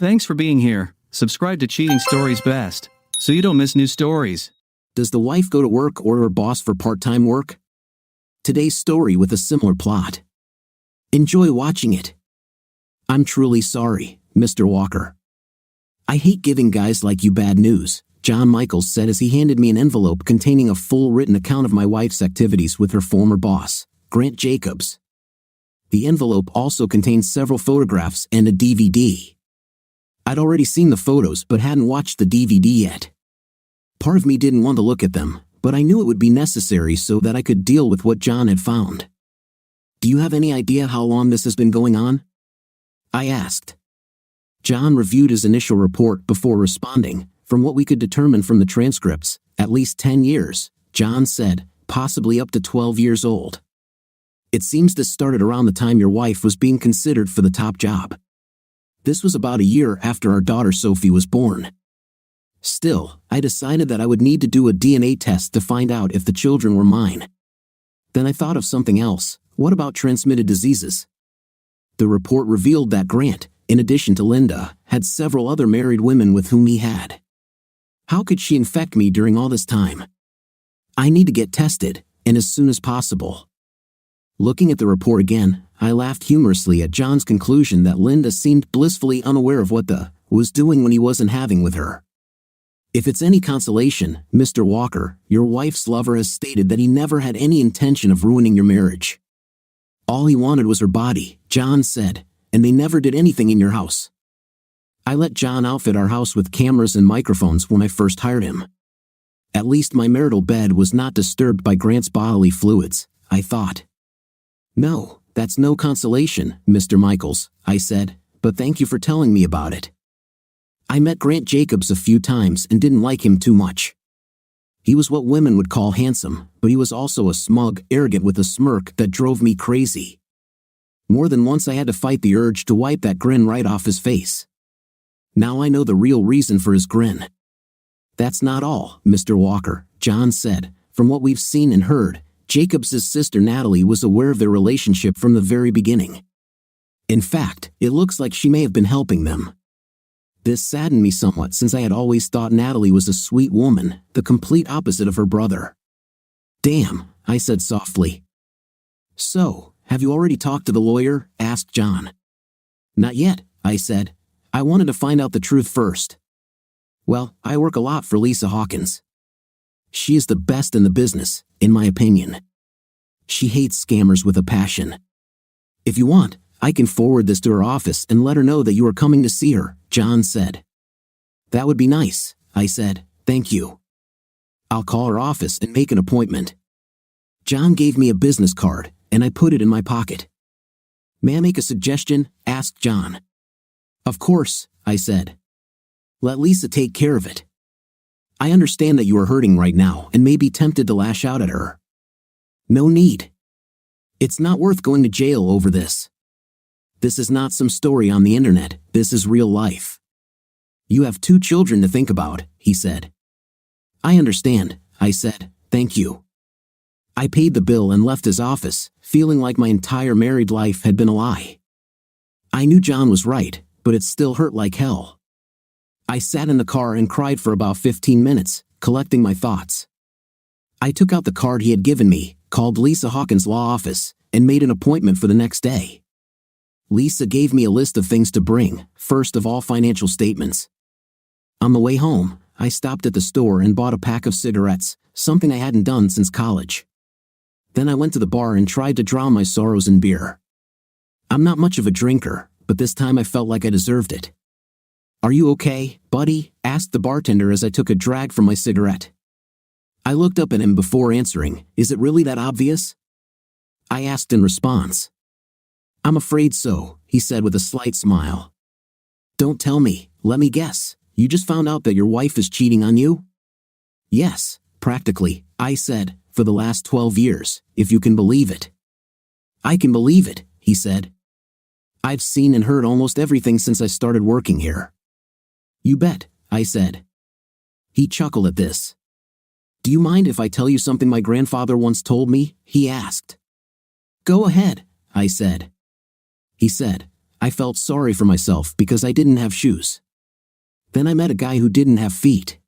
Thanks for being here. Subscribe to Cheating Stories Best, so you don't miss new stories. Does the wife go to work or her boss for part-time work? Today's story with a similar plot. Enjoy watching it. I'm truly sorry, Mr. Walker. I hate giving guys like you bad news, John Michaels said as he handed me an envelope containing a full written account of my wife's activities with her former boss, Grant Jacobs. The envelope also contained several photographs and a DVD. I'd already seen the photos but hadn't watched the DVD yet. Part of me didn't want to look at them, but I knew it would be necessary so that I could deal with what John had found. Do you have any idea how long this has been going on? I asked. John reviewed his initial report before responding. From what we could determine from the transcripts, at least 10 years, John said, possibly up to 12 years old. It seems this started around the time your wife was being considered for the top job. This was about a year after our daughter Sophie was born. Still, I decided that I would need to do a DNA test to find out if the children were mine. Then I thought of something else. What about transmitted diseases? The report revealed that Grant, in addition to Linda, had several other married women with whom he had. How could she infect me during all this time? I need to get tested, and as soon as possible. Looking at the report again, I laughed humorously at John's conclusion that Linda seemed blissfully unaware of what the was doing when he wasn't having with her. If it's any consolation, Mr. Walker, your wife's lover has stated that he never had any intention of ruining your marriage. All he wanted was her body, John said, and they never did anything in your house. I let John outfit our house with cameras and microphones when I first hired him. At least my marital bed was not disturbed by Grant's bodily fluids, I thought. No, that's no consolation, Mr. Michaels, I said, but thank you for telling me about it. I met Grant Jacobs a few times and didn't like him too much. He was what women would call handsome, but he was also a smug, arrogant with a smirk that drove me crazy. More than once I had to fight the urge to wipe that grin right off his face. Now I know the real reason for his grin. That's not all, Mr. Walker, John said. From what we've seen and heard, Jacobs' sister Natalie was aware of their relationship from the very beginning. In fact, it looks like she may have been helping them. This saddened me somewhat since I had always thought Natalie was a sweet woman, the complete opposite of her brother. Damn, I said softly. So, have you already talked to the lawyer? Asked John. Not yet, I said. I wanted to find out the truth first. Well, I work a lot for Lisa Hawkins. She is the best in the business, in my opinion. She hates scammers with a passion. If you want, I can forward this to her office and let her know that you are coming to see her, John said. That would be nice, I said, thank you. I'll call her office and make an appointment. John gave me a business card, and I put it in my pocket. May I make a suggestion? Asked John. Of course, I said. Let Lisa take care of it. I understand that you are hurting right now and may be tempted to lash out at her. No need. It's not worth going to jail over this. This is not some story on the internet, this is real life. You have 2 children to think about, he said. I understand, I said, thank you. I paid the bill and left his office, feeling like my entire married life had been a lie. I knew John was right, but it still hurt like hell. I sat in the car and cried for about 15 minutes, collecting my thoughts. I took out the card he had given me, called Lisa Hawkins' law office, and made an appointment for the next day. Lisa gave me a list of things to bring, first of all financial statements. On the way home, I stopped at the store and bought a pack of cigarettes, something I hadn't done since college. Then I went to the bar and tried to drown my sorrows in beer. I'm not much of a drinker, but this time I felt like I deserved it. Are you okay, buddy? Asked the bartender as I took a drag from my cigarette. I looked up at him before answering. Is it really that obvious? I asked in response. I'm afraid so, he said with a slight smile. Don't tell me, let me guess. You just found out that your wife is cheating on you? Yes, practically, I said, for the last 12 years, if you can believe it. I can believe it, he said. I've seen and heard almost everything since I started working here. You bet, I said. He chuckled at this. Do you mind if I tell you something my grandfather once told me? He asked. Go ahead, I said. He said, I felt sorry for myself because I didn't have shoes. Then I met a guy who didn't have feet.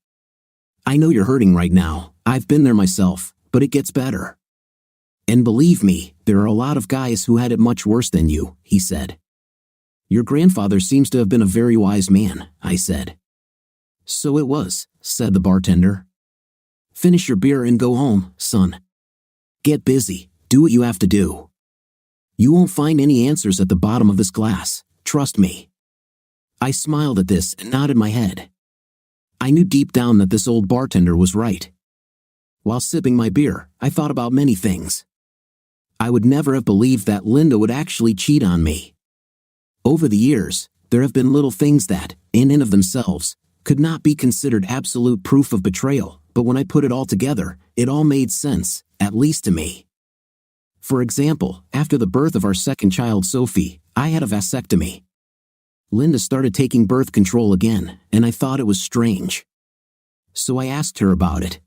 I know you're hurting right now. I've been there myself, but it gets better. And believe me, there are a lot of guys who had it much worse than you, he said. Your grandfather seems to have been a very wise man, I said. So it was, said the bartender. Finish your beer and go home, son. Get busy, do what you have to do. You won't find any answers at the bottom of this glass, trust me. I smiled at this and nodded my head. I knew deep down that this old bartender was right. While sipping my beer, I thought about many things. I would never have believed that Linda would actually cheat on me. Over the years, there have been little things that, in and of themselves, could not be considered absolute proof of betrayal, but when I put it all together, it all made sense, at least to me. For example, after the birth of our second child Sophie, I had a vasectomy. Linda started taking birth control again, and I thought it was strange. So I asked her about it.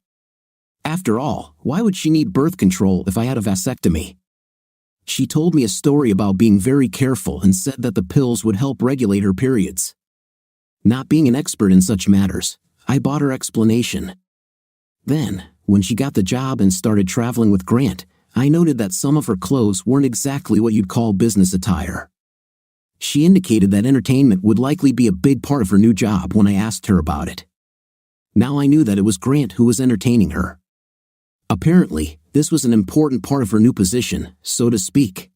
After all, why would she need birth control if I had a vasectomy? She told me a story about being very careful and said that the pills would help regulate her periods. Not being an expert in such matters, I bought her explanation. Then, when she got the job and started traveling with Grant, I noted that some of her clothes weren't exactly what you'd call business attire. She indicated that entertainment would likely be a big part of her new job when I asked her about it. Now I knew that it was Grant who was entertaining her. Apparently, this was an important part of her new position, so to speak.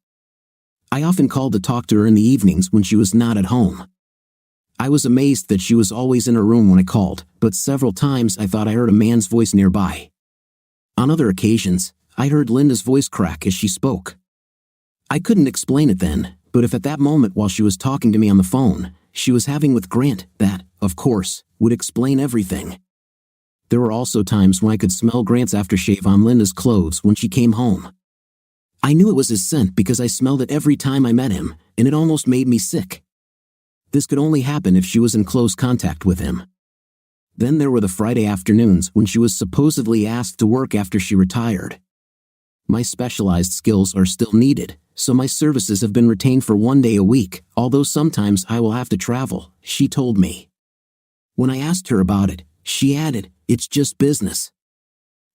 I often called to talk to her in the evenings when she was not at home. I was amazed that she was always in her room when I called, but several times I thought I heard a man's voice nearby. On other occasions, I heard Linda's voice crack as she spoke. I couldn't explain it then, but if at that moment while she was talking to me on the phone, she was having with Grant, that, of course, would explain everything. There were also times when I could smell Grant's aftershave on Linda's clothes when she came home. I knew it was his scent because I smelled it every time I met him, and it almost made me sick. This could only happen if she was in close contact with him. Then there were the Friday afternoons when she was supposedly asked to work after she retired. My specialized skills are still needed, so my services have been retained for 1 day a week, although sometimes I will have to travel, she told me. When I asked her about it, she added, "It's just business."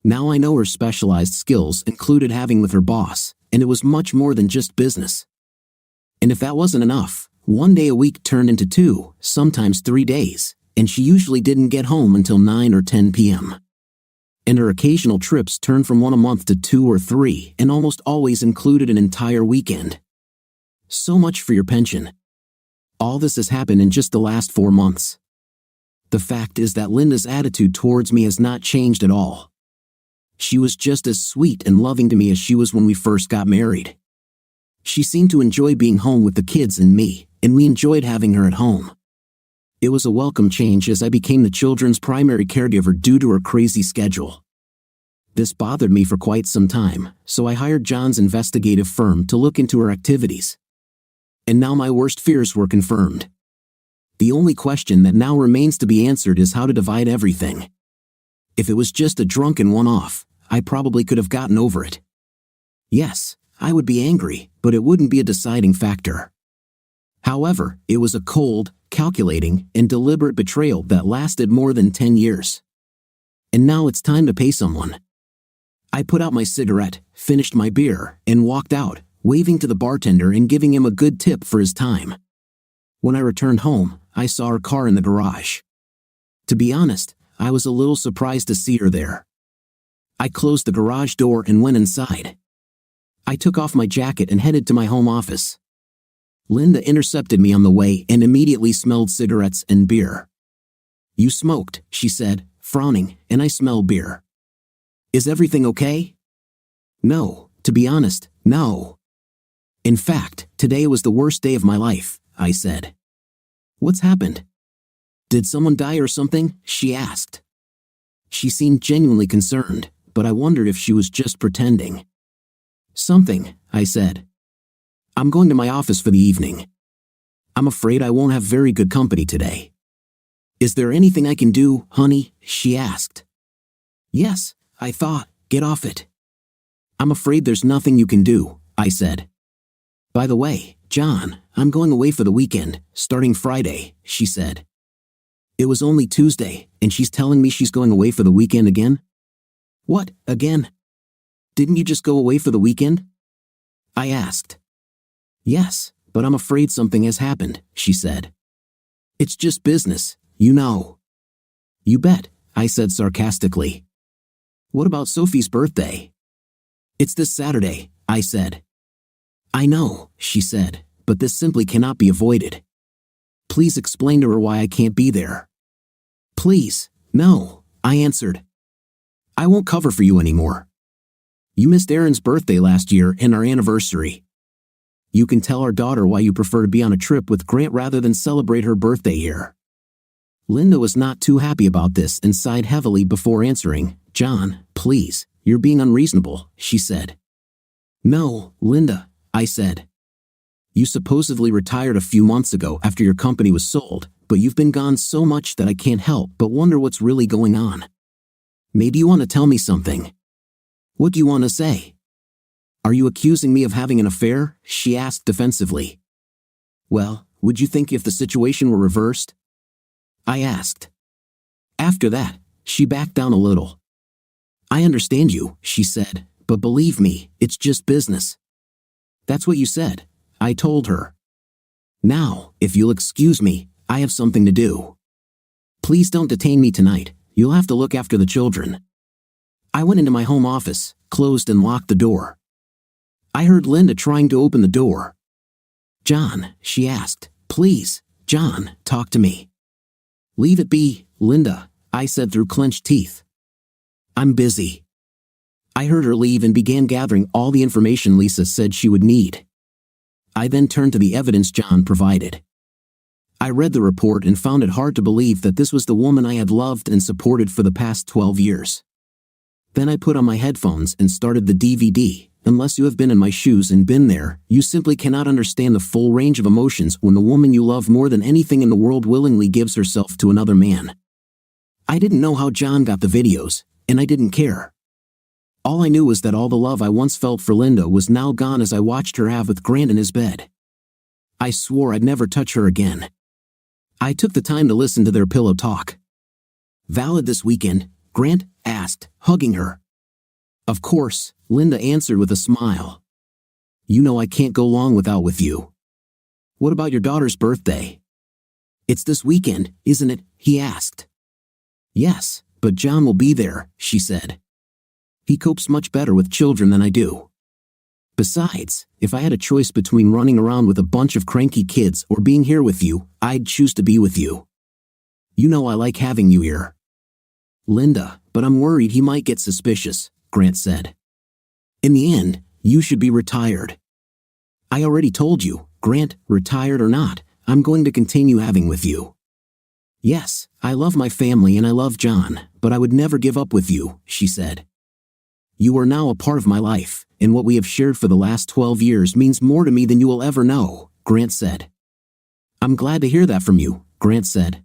Now I know her specialized skills included having with her boss, and it was much more than just business. And if that wasn't enough, 1 day a week turned into 2, sometimes 3 days, and she usually didn't get home until 9 or 10 p.m. And her occasional trips turned from 1 a month to 2 or 3, and almost always included an entire weekend. So much for your pension. All this has happened in just the last 4 months. The fact is that Linda's attitude towards me has not changed at all. She was just as sweet and loving to me as she was when we first got married. She seemed to enjoy being home with the kids and me, and we enjoyed having her at home. It was a welcome change as I became the children's primary caregiver due to her crazy schedule. This bothered me for quite some time, so I hired John's investigative firm to look into her activities. And now my worst fears were confirmed. The only question that now remains to be answered is how to divide everything. If it was just a drunken one-off, I probably could have gotten over it. Yes, I would be angry, but it wouldn't be a deciding factor. However, it was a cold, calculating, and deliberate betrayal that lasted more than 10 years. And now it's time to pay someone. I put out my cigarette, finished my beer, and walked out, waving to the bartender and giving him a good tip for his time. When I returned home, I saw her car in the garage. To be honest, I was a little surprised to see her there. I closed the garage door and went inside. I took off my jacket and headed to my home office. Linda intercepted me on the way and immediately smelled cigarettes and beer. "You smoked," she said, frowning, "and I smell beer. Is everything okay?" "No, to be honest, no. In fact, today was the worst day of my life," I said. "What's happened? Did someone die or something?" she asked. She seemed genuinely concerned, but I wondered if she was just pretending. "Something," I said. "I'm going to my office for the evening. I'm afraid I won't have very good company today." "Is there anything I can do, honey?" she asked. "Yes," I thought, "get off it." "I'm afraid there's nothing you can do," I said. "By the way, John, I'm going away for the weekend, starting Friday, she said. It was only Tuesday, and she's telling me she's going away for the weekend again? What, again? Didn't you just go away for the weekend? I asked. Yes, but I'm afraid something has happened, she said. It's just business, you know. You bet, I said sarcastically. What about Sophie's birthday? It's this Saturday, I said. I know, she said, but this simply cannot be avoided. Please explain to her why I can't be there. Please, no, I answered. I won't cover for you anymore. You missed Erin's birthday last year and our anniversary. You can tell our daughter why you prefer to be on a trip with Grant rather than celebrate her birthday here. Linda was not too happy about this and sighed heavily before answering. John, please, you're being unreasonable, she said. No, Linda, I said. You supposedly retired a few months ago after your company was sold, but you've been gone so much that I can't help but wonder what's really going on. Maybe you want to tell me something. What do you want to say? Are you accusing me of having an affair? She asked defensively. Well, would you think if the situation were reversed? I asked. After that, she backed down a little. I understand you, she said, but believe me, it's just business. That's what you said, I told her. Now, if you'll excuse me, I have something to do. Please don't detain me tonight, you'll have to look after the children. I went into my home office, closed and locked the door. I heard Linda trying to open the door. John, she asked, please, John, talk to me. Leave it be, Linda, I said through clenched teeth. I'm busy. I heard her leave and began gathering all the information Lisa said she would need. I then turned to the evidence John provided. I read the report and found it hard to believe that this was the woman I had loved and supported for the past 12 years. Then I put on my headphones and started the DVD. Unless you have been in my shoes and been there, you simply cannot understand the full range of emotions when the woman you love more than anything in the world willingly gives herself to another man. I didn't know how John got the videos, and I didn't care. All I knew was that all the love I once felt for Linda was now gone as I watched her have with Grant in his bed. I swore I'd never touch her again. I took the time to listen to their pillow talk. Valid this weekend? Grant asked, hugging her. Of course, Linda answered with a smile. You know I can't go long without with you. What about your daughter's birthday? It's this weekend, isn't it? He asked. Yes, but John will be there, she said. He copes much better with children than I do. Besides, if I had a choice between running around with a bunch of cranky kids or being here with you, I'd choose to be with you. You know I like having you here. Linda, but I'm worried he might get suspicious, Grant said. In the end, you should be retired. I already told you, Grant, retired or not, I'm going to continue having with you. Yes, I love my family and I love John, but I would never give up with you, she said. You are now a part of my life, and what we have shared for the last 12 years means more to me than you will ever know, Grant said. I'm glad to hear that from you, Grant said.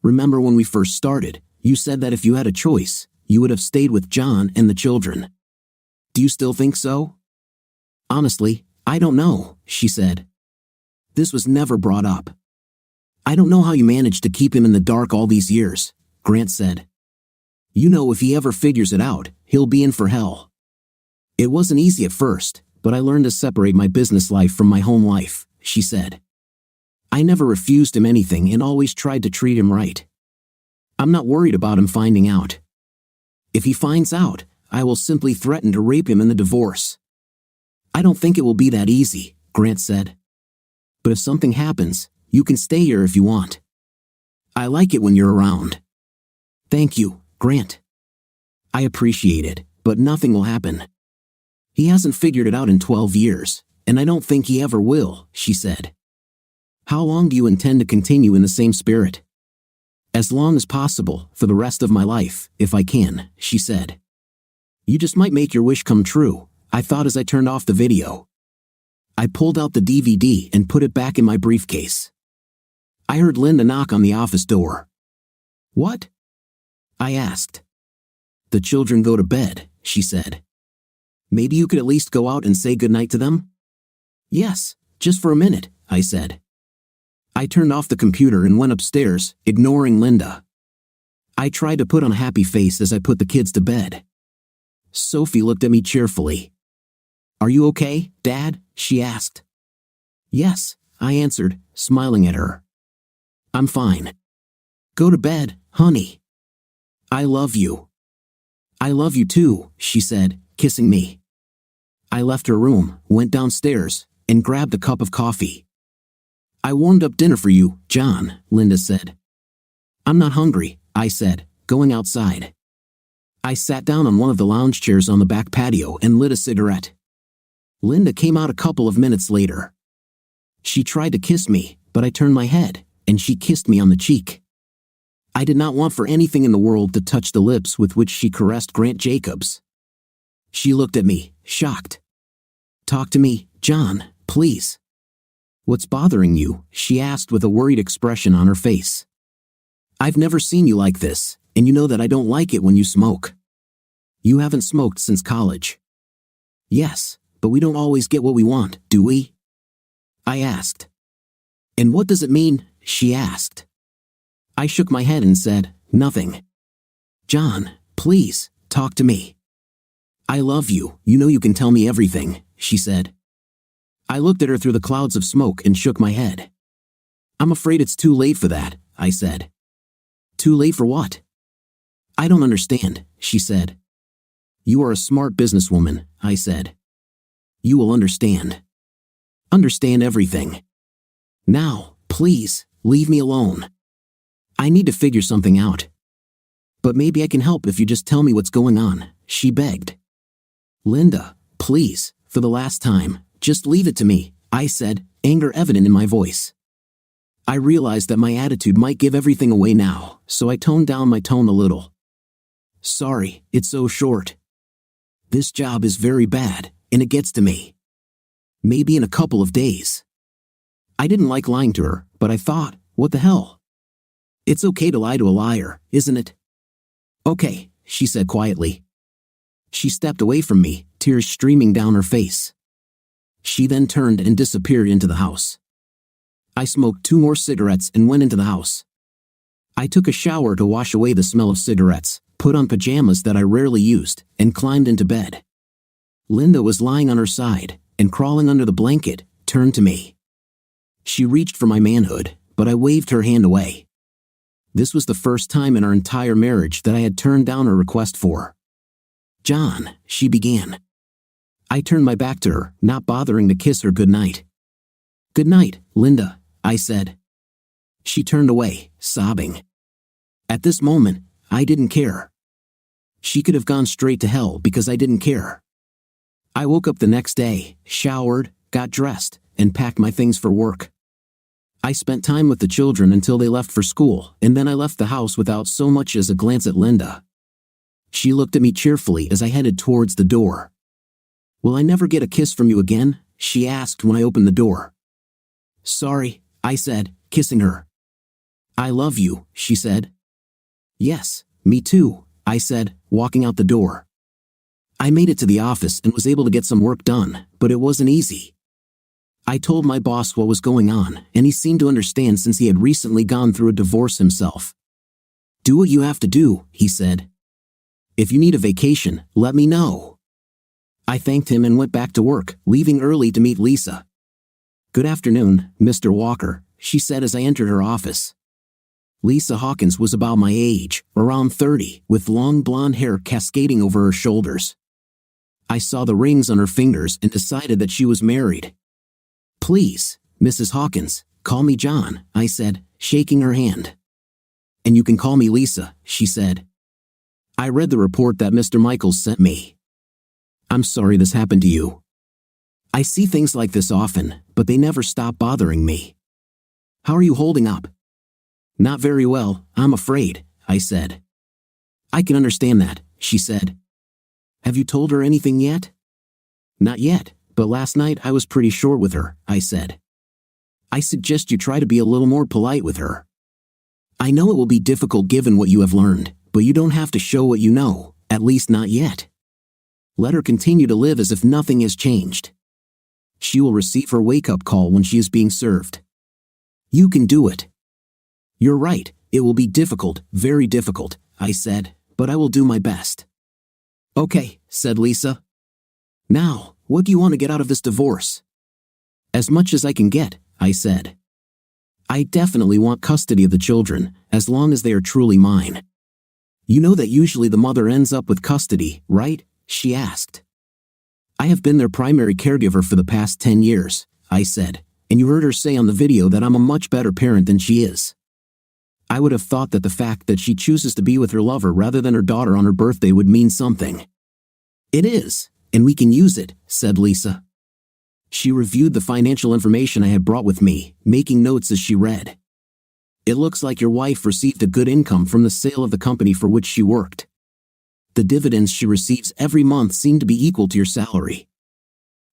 Remember when we first started, you said that if you had a choice, you would have stayed with John and the children. Do you still think so? Honestly, I don't know, she said. This was never brought up. I don't know how you managed to keep him in the dark all these years, Grant said. You know if he ever figures it out, he'll be in for hell. It wasn't easy at first, but I learned to separate my business life from my home life, she said. I never refused him anything and always tried to treat him right. I'm not worried about him finding out. If he finds out, I will simply threaten to rape him in the divorce. I don't think it will be that easy, Grant said. But if something happens, you can stay here if you want. I like it when you're around. Thank you, Grant. I appreciate it, but nothing will happen. He hasn't figured it out in 12 years, and I don't think he ever will, she said. How long do you intend to continue in the same spirit? As long as possible, for the rest of my life, if I can, she said. You just might make your wish come true, I thought as I turned off the video. I pulled out the DVD and put it back in my briefcase. I heard Linda knock on the office door. What? I asked. The children go to bed, she said. Maybe you could at least go out and say goodnight to them? Yes, Just for a minute, I said. I turned off the computer and went upstairs, ignoring Linda. I tried to put on a happy face as I put the kids to bed. Sophie looked at me cheerfully. "Are you okay, Dad?" she asked. "Yes," I answered, smiling at her. "I'm fine. Go to bed, honey. I love you." "I love you too," she said, kissing me. I left her room, went downstairs, and grabbed a cup of coffee. "I warmed up dinner for you, John," Linda said. "I'm not hungry," I said, going outside. I sat down on one of the lounge chairs on the back patio and lit a cigarette. Linda came out a couple of minutes later. She tried to kiss me, but I turned my head, and she kissed me on the cheek. I did not want for anything in the world to touch the lips with which she caressed Grant Jacobs. She looked at me, shocked. "Talk to me, John, please." "What's bothering you?" she asked with a worried expression on her face. "I've never seen you like this, and you know that I don't like it when you smoke. You haven't smoked since college." "Yes, but we don't always get what we want, do we?" I asked. "And what does it mean?" she asked. I shook my head and said, "Nothing." "John, please, talk to me." "I love you, you know you can tell me everything," she said. I looked at her through the clouds of smoke and shook my head. "I'm afraid it's too late for that," I said. "Too late for what?" "I don't understand," she said. "You are a smart businesswoman," I said. "You will understand. Understand everything. Now, please, leave me alone. I need to figure something out. But maybe I can help if you just tell me what's going on," she begged. "Linda, please, for the last time, just leave it to me," I said, anger evident in my voice. I realized that my attitude might give everything away now, so I toned down my tone a little. "Sorry, it's so short. This job is very bad, and it gets to me. Maybe in a couple of days." I didn't like lying to her, but I thought, what the hell? It's okay to lie to a liar, isn't it? "Okay," she said quietly. She stepped away from me, tears streaming down her face. She then turned and disappeared into the house. I smoked 2 more cigarettes and went into the house. I took a shower to wash away the smell of cigarettes, put on pajamas that I rarely used, and climbed into bed. Linda was lying on her side, and crawling under the blanket, turned to me. She reached for my manhood, but I waved her hand away. This was the first time in our entire marriage that I had turned down her request for. "John," she began. I turned my back to her, not bothering to kiss her goodnight. "Good night, Linda," I said. She turned away, sobbing. At this moment, I didn't care. She could have gone straight to hell because I didn't care. I woke up the next day, showered, got dressed, and packed my things for work. I spent time with the children until they left for school, and then I left the house without so much as a glance at Linda. She looked at me cheerfully as I headed towards the door. "Will I never get a kiss from you again?" she asked when I opened the door. "Sorry," I said, kissing her. "I love you," she said. "Yes, me too," I said, walking out the door. I made it to the office and was able to get some work done, but it wasn't easy. I told my boss what was going on, and he seemed to understand since he had recently gone through a divorce himself. "Do what you have to do," he said. "If you need a vacation, let me know." I thanked him and went back to work, leaving early to meet Lisa. "Good afternoon, Mr. Walker," she said as I entered her office. Lisa Hawkins was about my age, around 30, with long blonde hair cascading over her shoulders. I saw the rings on her fingers and decided that she was married. "Please, Mrs. Hawkins, call me John," I said, shaking her hand. "And you can call me Lisa," she said. I read the report that Mr. Michaels sent me. "I'm sorry this happened to you. I see things like this often, but they never stop bothering me. How are you holding up?" "Not very well, I'm afraid," I said. "I can understand that," she said. "Have you told her anything yet?" "Not yet, but last night I was pretty short with her," I said. "I suggest you try to be a little more polite with her. I know it will be difficult given what you have learned, but you don't have to show what you know, at least not yet. Let her continue to live as if nothing has changed. She will receive her wake-up call when she is being served. You can do it. You're right, it will be difficult, very difficult, I said, but I will do my best. Okay, said Lisa. Now, what do you want to get out of this divorce? As much as I can get, I said. I definitely want custody of the children, as long as they are truly mine. You know that usually the mother ends up with custody, right? She asked. I have been their primary caregiver for the past 10 years, I said, and you heard her say on the video that I'm a much better parent than she is. I would have thought that the fact that she chooses to be with her lover rather than her daughter on her birthday would mean something. It is, and we can use it, said Lisa. She reviewed the financial information I had brought with me, making notes as she read. It looks like your wife received a good income from the sale of the company for which she worked. The dividends she receives every month seem to be equal to your salary.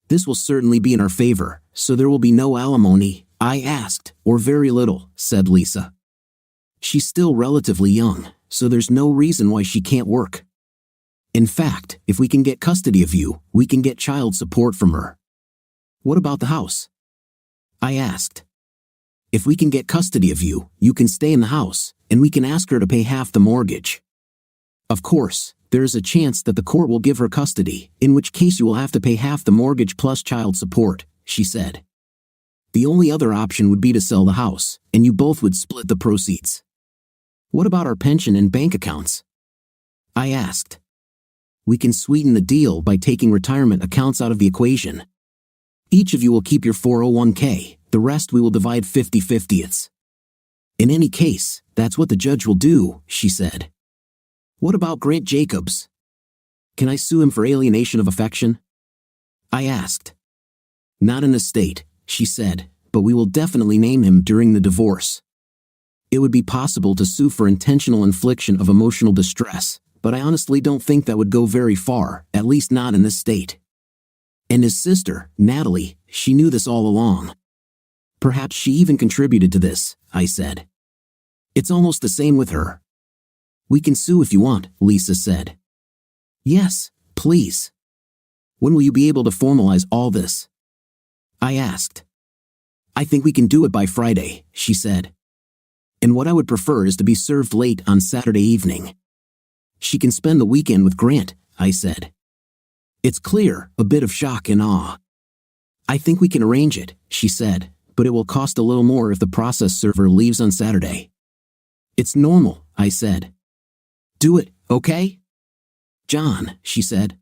This will certainly be in our favor, so there will be no alimony, I asked, or very little, said Lisa. She's still relatively young, so there's no reason why she can't work. In fact, if we can get custody of you, we can get child support from her. What about the house? I asked. If we can get custody of you, you can stay in the house, and we can ask her to pay half the mortgage. Of course, there is a chance that the court will give her custody, in which case you will have to pay half the mortgage plus child support, she said. The only other option would be to sell the house, and you both would split the proceeds. What about our pension and bank accounts? I asked. We can sweeten the deal by taking retirement accounts out of the equation. Each of you will keep your 401k, the rest we will divide 50-50. In any case, that's what the judge will do, she said. What about Grant Jacobs? Can I sue him for alienation of affection? I asked. Not in the state, she said, but we will definitely name him during the divorce. It would be possible to sue for intentional infliction of emotional distress, but I honestly don't think that would go very far, at least not in this state. And his sister, Natalie, she knew this all along. Perhaps she even contributed to this, I said. It's almost the same with her. We can sue if you want, Lisa said. Yes, please. When will you be able to formalize all this? I asked. I think we can do it by Friday, she said. And what I would prefer is to be served late on Saturday evening. She can spend the weekend with Grant, I said. It's clear, a bit of shock and awe. I think we can arrange it, she said, but it will cost a little more if the process server leaves on Saturday. It's normal, I said. Do it, okay? John, she said.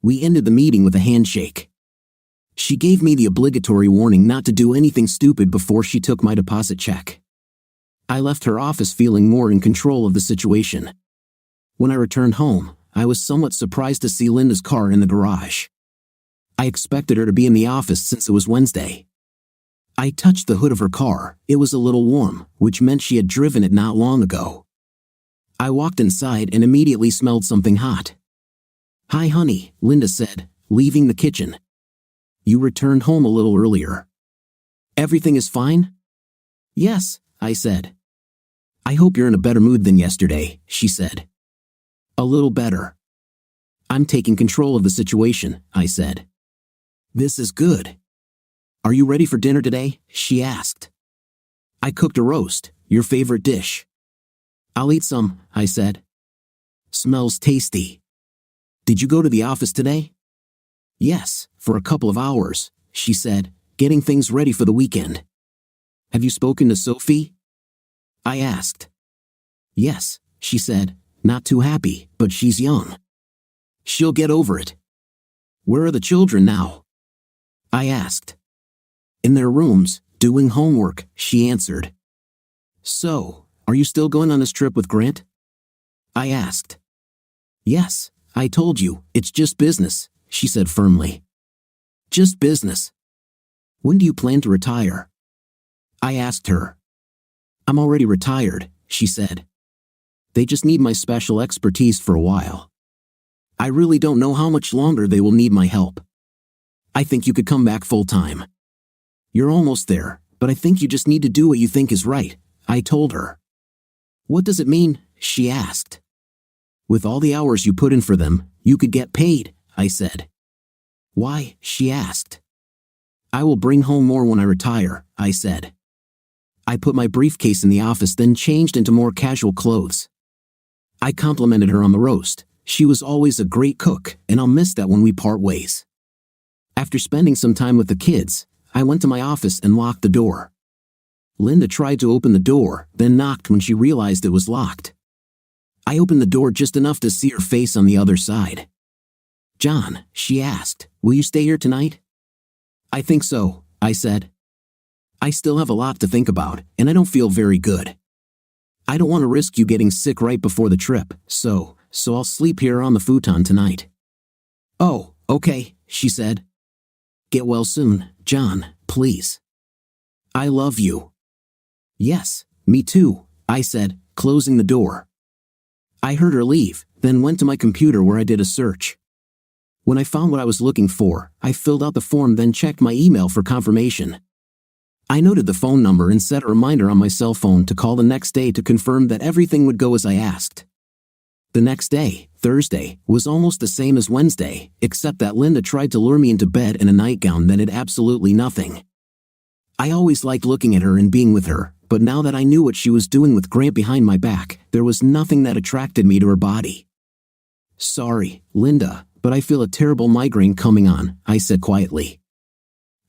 We ended the meeting with a handshake. She gave me the obligatory warning not to do anything stupid before she took my deposit check. I left her office feeling more in control of the situation. When I returned home, I was somewhat surprised to see Linda's car in the garage. I expected her to be in the office since it was Wednesday. I touched the hood of her car. It was a little warm, which meant she had driven it not long ago. I walked inside and immediately smelled something hot. Hi honey, Linda said, leaving the kitchen. You returned home a little earlier. Everything is fine? Yes, I said. I hope you're in a better mood than yesterday, she said. A little better. I'm taking control of the situation, I said. This is good. Are you ready for dinner today? She asked. I cooked a roast, your favorite dish. I'll eat some, I said. Smells tasty. Did you go to the office today? Yes, for a couple of hours, she said, getting things ready for the weekend. Have you spoken to Sophie? I asked. Yes, she said, not too happy, but she's young. She'll get over it. Where are the children now? I asked. In their rooms, doing homework, she answered. So, are you still going on this trip with Grant? I asked. Yes, I told you, it's just business, she said firmly. Just business. When do you plan to retire? I asked her. I'm already retired, she said. They just need my special expertise for a while. I really don't know how much longer they will need my help. I think you could come back full-time. You're almost there, but I think you just need to do what you think is right, I told her. What does it mean? She asked. With all the hours you put in for them, you could get paid, I said. Why? She asked. I will bring home more when I retire, I said. I put my briefcase in the office, then changed into more casual clothes. I complimented her on the roast. She was always a great cook, and I'll miss that when we part ways. After spending some time with the kids, I went to my office and locked the door. Linda tried to open the door, then knocked when she realized it was locked. I opened the door just enough to see her face on the other side. "John," she asked, "will you stay here tonight?" "I think so," I said. "I still have a lot to think about, and I don't feel very good. I don't want to risk you getting sick right before the trip, so I'll sleep here on the futon tonight." "Oh, okay," she said. "Get well soon, John, please. I love you." "Yes, me too," I said, closing the door. I heard her leave, then went to my computer where I did a search. When I found what I was looking for, I filled out the form, then checked my email for confirmation. I noted the phone number and set a reminder on my cell phone to call the next day to confirm that everything would go as I asked. The next day, Thursday, was almost the same as Wednesday, except that Linda tried to lure me into bed in a nightgown that did absolutely nothing. I always liked looking at her and being with her, but now that I knew what she was doing with Grant behind my back, there was nothing that attracted me to her body. "Sorry, Linda, but I feel a terrible migraine coming on," I said quietly.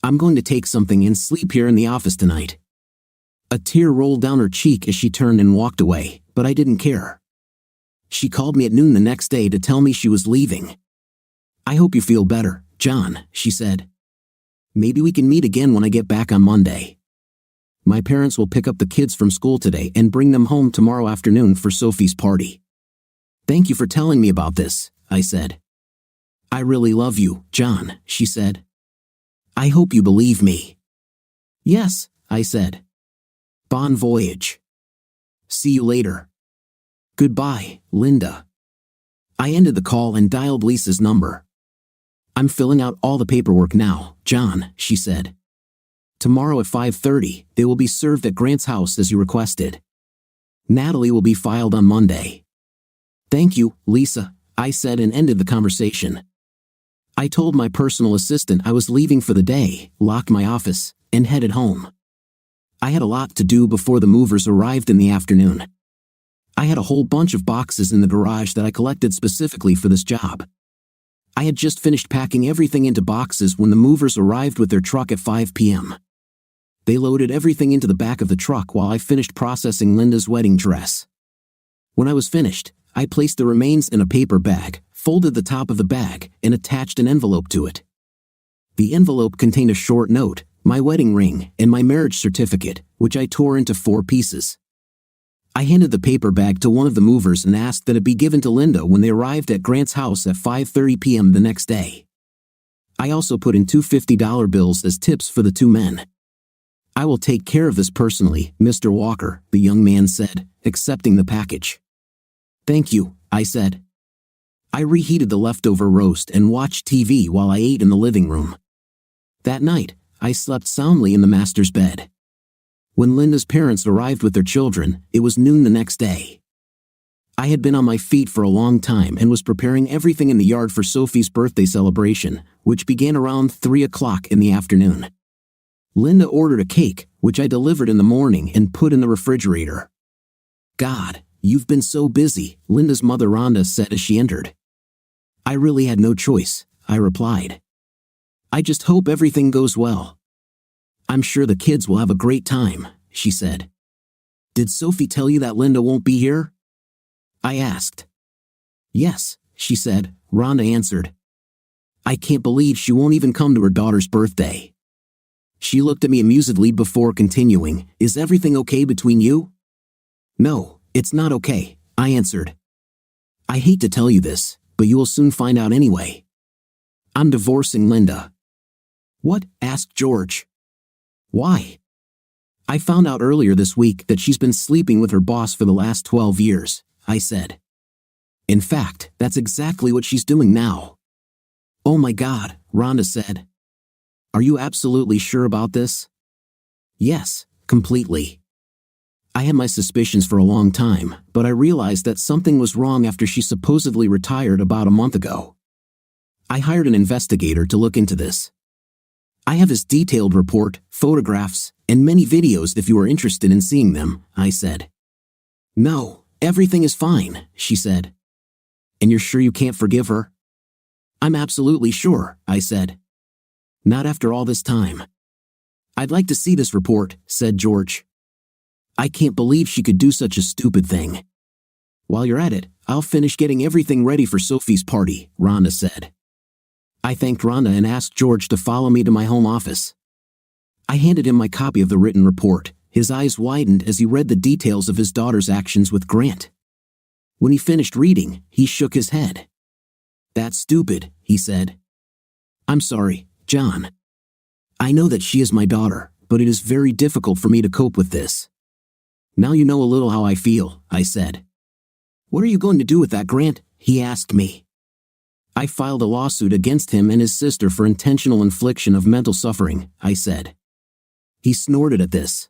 "I'm going to take something and sleep here in the office tonight." A tear rolled down her cheek as she turned and walked away, but I didn't care. She called me at noon the next day to tell me she was leaving. "I hope you feel better, John," she said. "Maybe we can meet again when I get back on Monday. My parents will pick up the kids from school today and bring them home tomorrow afternoon for Sophie's party." "Thank you for telling me about this," I said. "I really love you, John," she said. "I hope you believe me." "Yes," I said. "Bon voyage. See you later." "Goodbye, Linda." I ended the call and dialed Lisa's number. "I'm filling out all the paperwork now, John," she said. "Tomorrow at 5:30, they will be served at Grant's house as you requested. Natalie will be filed on Monday." "Thank you, Lisa," I said and ended the conversation. I told my personal assistant I was leaving for the day, locked my office, and headed home. I had a lot to do before the movers arrived in the afternoon. I had a whole bunch of boxes in the garage that I collected specifically for this job. I had just finished packing everything into boxes when the movers arrived with their truck at 5 p.m. They loaded everything into the back of the truck while I finished processing Linda's wedding dress. When I was finished, I placed the remains in a paper bag, folded the top of the bag, and attached an envelope to it. The envelope contained a short note, my wedding ring, and my marriage certificate, which I tore into 4 pieces. I handed the paper bag to one of the movers and asked that it be given to Linda when they arrived at Grant's house at 5:30 p.m. the next day. I also put in 2 $50 bills as tips for the 2 men. "I will take care of this personally, Mr. Walker," the young man said, accepting the package. "Thank you," I said. I reheated the leftover roast and watched TV while I ate in the living room. That night, I slept soundly in the master's bed. When Linda's parents arrived with their children, it was noon the next day. I had been on my feet for a long time and was preparing everything in the yard for Sophie's birthday celebration, which began around 3 o'clock in the afternoon. Linda ordered a cake, which I delivered in the morning and put in the refrigerator. "God, you've been so busy," Linda's mother Rhonda said as she entered. "I really had no choice," I replied. "I just hope everything goes well." "I'm sure the kids will have a great time," she said. "Did Sophie tell you that Linda won't be here?" I asked. "Yes," she said, Rhonda answered. "I can't believe she won't even come to her daughter's birthday." She looked at me amusedly before continuing, "Is everything okay between you?" "No, it's not okay," I answered. "I hate to tell you this, but you will soon find out anyway. I'm divorcing Linda." "What?" asked George. "Why?" "I found out earlier this week that she's been sleeping with her boss for the last 12 years, I said. "In fact, that's exactly what she's doing now." "Oh my God," Rhonda said. "Are you absolutely sure about this?" "Yes, completely. I had my suspicions for a long time, but I realized that something was wrong after she supposedly retired about a month ago. I hired an investigator to look into this. I have his detailed report, photographs, and many videos if you are interested in seeing them, I said. No, everything is fine, she said. And you're sure you can't forgive her? I'm absolutely sure, I said. Not after all this time. I'd like to see this report, said George. I can't believe she could do such a stupid thing. While you're at it, I'll finish getting everything ready for Sophie's party, Rhonda said. I thanked Rhonda and asked George to follow me to my home office. I handed him my copy of the written report. His eyes widened as he read the details of his daughter's actions with Grant. When he finished reading, he shook his head. That's stupid, he said. I'm sorry, John. I know that she is my daughter, but it is very difficult for me to cope with this. Now you know a little how I feel, I said. What are you going to do with that, Grant? He asked me. I filed a lawsuit against him and his sister for intentional infliction of mental suffering, I said. He snorted at this.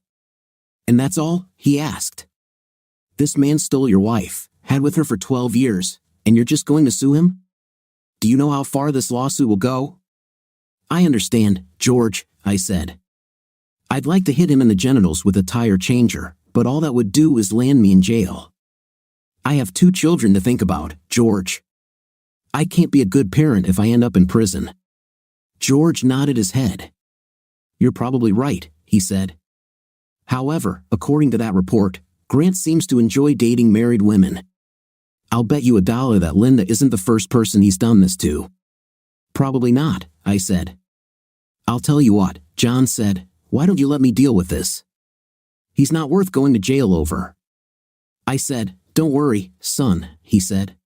And that's all? He asked. This man stole your wife, had with her for 12 years, and you're just going to sue him? Do you know how far this lawsuit will go? I understand, George, I said. I'd like to hit him in the genitals with a tire changer, but all that would do is land me in jail. I have 2 children to think about, George. I can't be a good parent if I end up in prison. George nodded his head. You're probably right, he said. However, according to that report, Grant seems to enjoy dating married women. I'll bet you $1 that Linda isn't the first person he's done this to. Probably not, I said. I'll tell you what, John said, why don't you let me deal with this? He's not worth going to jail over. I said, don't worry, son, he said.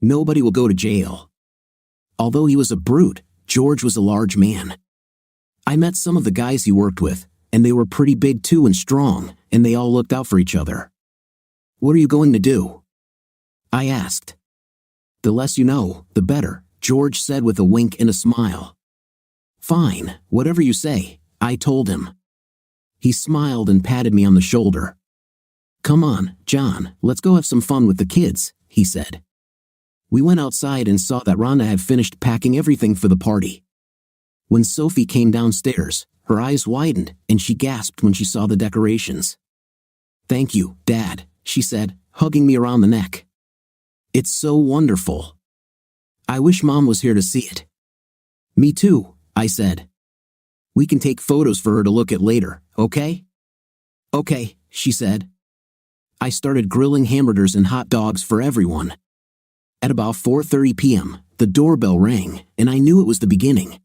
Nobody will go to jail. Although he was a brute, George was a large man. I met some of the guys he worked with, and they were pretty big too and strong, and they all looked out for each other. What are you going to do? I asked. The less you know, the better, George said with a wink and a smile. Fine, whatever you say, I told him. He smiled and patted me on the shoulder. Come on, John, let's go have some fun with the kids, he said. We went outside and saw that Rhonda had finished packing everything for the party. When Sophie came downstairs, her eyes widened and she gasped when she saw the decorations. Thank you, Dad, she said, hugging me around the neck. It's so wonderful. I wish Mom was here to see it. Me too, I said. We can take photos for her to look at later, okay? Okay, she said. I started grilling hamburgers and hot dogs for everyone. At about 4:30 p.m., the doorbell rang, and I knew it was the beginning.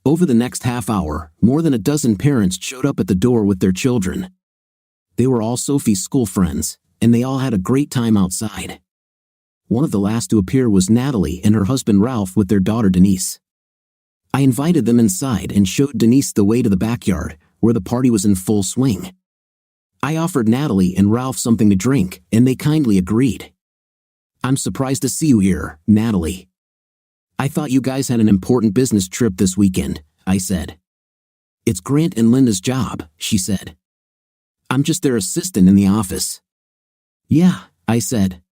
Over the next half hour, more than a dozen parents showed up at the door with their children. They were all Sophie's school friends, and they all had a great time outside. One of the last to appear was Natalie and her husband Ralph with their daughter Denise. I invited them inside and showed Denise the way to the backyard, where the party was in full swing. I offered Natalie and Ralph something to drink, and they kindly agreed. I'm surprised to see you here, Natalie. I thought you guys had an important business trip this weekend, I said. It's Grant and Linda's job, she said. I'm just their assistant in the office. Yeah, I said.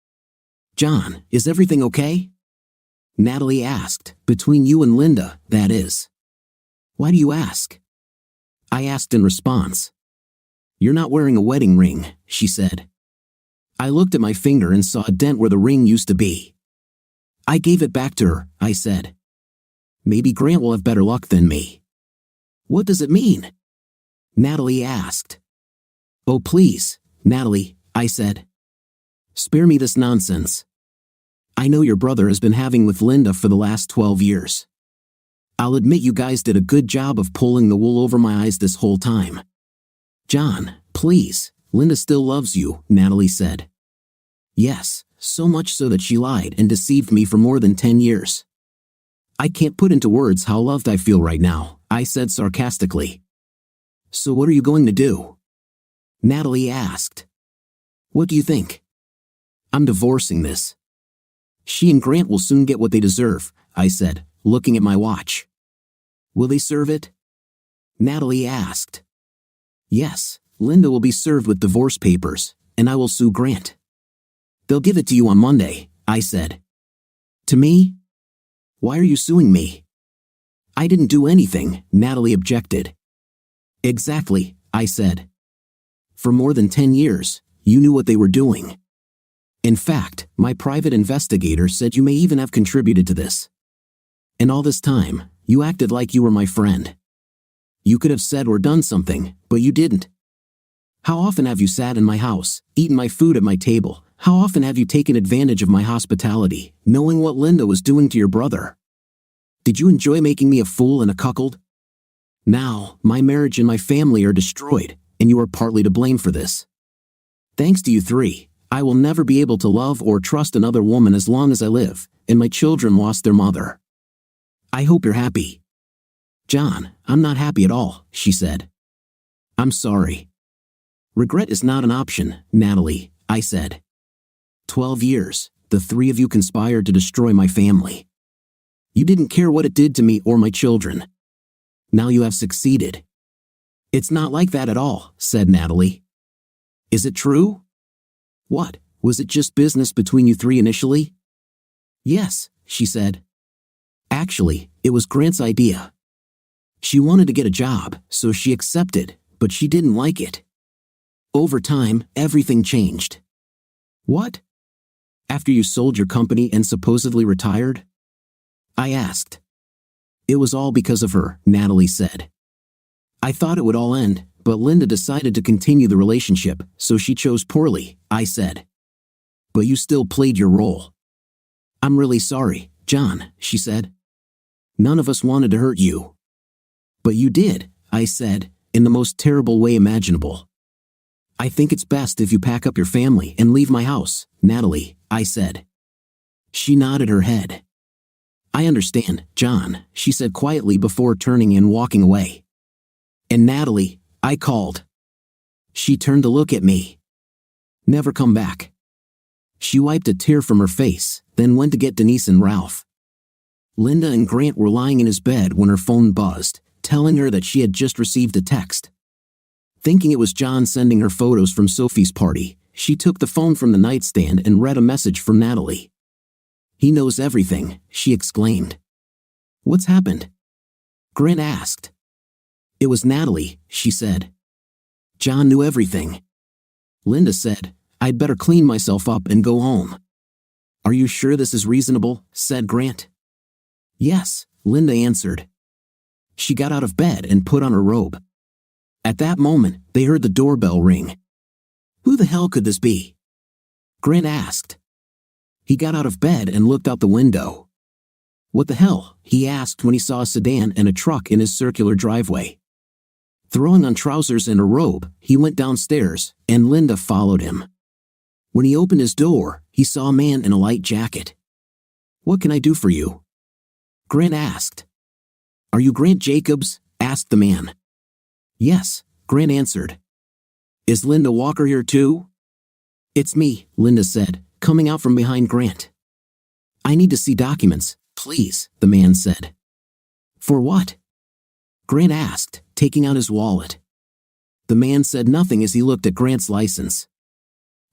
John, is everything okay? Natalie asked, between you and Linda, that is. Why do you ask? I asked in response. You're not wearing a wedding ring, she said. I looked at my finger and saw a dent where the ring used to be. I gave it back to her, I said. Maybe Grant will have better luck than me. What does it mean? Natalie asked. Oh please, Natalie, I said. Spare me this nonsense. I know your brother has been having with Linda for the last 12 years. I'll admit you guys did a good job of pulling the wool over my eyes this whole time. John, please, Linda still loves you, Natalie said. Yes, so much so that she lied and deceived me for more than 10 years. I can't put into words how loved I feel right now, I said sarcastically. So what are you going to do? Natalie asked. What do you think? I'm divorcing this. She and Grant will soon get what they deserve, I said, looking at my watch. Will they serve it? Natalie asked. Yes, Linda will be served with divorce papers, and I will sue Grant. They'll give it to you on Monday, I said. To me? Why are you suing me? I didn't do anything, Natalie objected. Exactly, I said. For more than 10 years, you knew what they were doing. In fact, my private investigator said you may even have contributed to this. And all this time, you acted like you were my friend. You could have said or done something, but you didn't. How often have you sat in my house, eaten my food at my table? How often have you taken advantage of my hospitality, knowing what Linda was doing to your brother? Did you enjoy making me a fool and a cuckold? Now, my marriage and my family are destroyed, and you are partly to blame for this. Thanks to you three, I will never be able to love or trust another woman as long as I live, and my children lost their mother. I hope you're happy. John, I'm not happy at all, she said. I'm sorry. Regret is not an option, Natalie, I said. 12 years, the three of you conspired to destroy my family. You didn't care what it did to me or my children. Now you have succeeded. It's not like that at all, said Natalie. Is it true? What, was it just business between you three initially? Yes, she said. Actually, it was Grant's idea. She wanted to get a job, so she accepted, but she didn't like it. Over time, everything changed. What? After you sold your company and supposedly retired? I asked. It was all because of her, Natalie said. I thought it would all end, but Linda decided to continue the relationship, so she chose poorly, I said. But you still played your role. I'm really sorry, John, she said. None of us wanted to hurt you. But you did, I said, in the most terrible way imaginable. I think it's best if you pack up your family and leave my house, Natalie, I said. She nodded her head. I understand, John, she said quietly before turning and walking away. And Natalie, I called. She turned to look at me. Never come back. She wiped a tear from her face, then went to get Denise and Ralph. Linda and Grant were lying in his bed when her phone buzzed, telling her that she had just received a text. Thinking it was John sending her photos from Sophie's party, she took the phone from the nightstand and read a message from Natalie. He knows everything, she exclaimed. What's happened? Grant asked. It was Natalie, she said. John knew everything. Linda said, I'd better clean myself up and go home. Are you sure this is reasonable? Said Grant. Yes, Linda answered. She got out of bed and put on her robe. At that moment, they heard the doorbell ring. Who the hell could this be? Grant asked. He got out of bed and looked out the window. What the hell? He asked when he saw a sedan and a truck in his circular driveway. Throwing on trousers and a robe, he went downstairs, and Linda followed him. When he opened his door, he saw a man in a light jacket. What can I do for you? Grant asked. Are you Grant Jacobs? Asked the man. Yes, Grant answered. Is Linda Walker here too? It's me, Linda said, coming out from behind Grant. I need to see documents, please, the man said. For what? Grant asked, taking out his wallet. The man said nothing as he looked at Grant's license.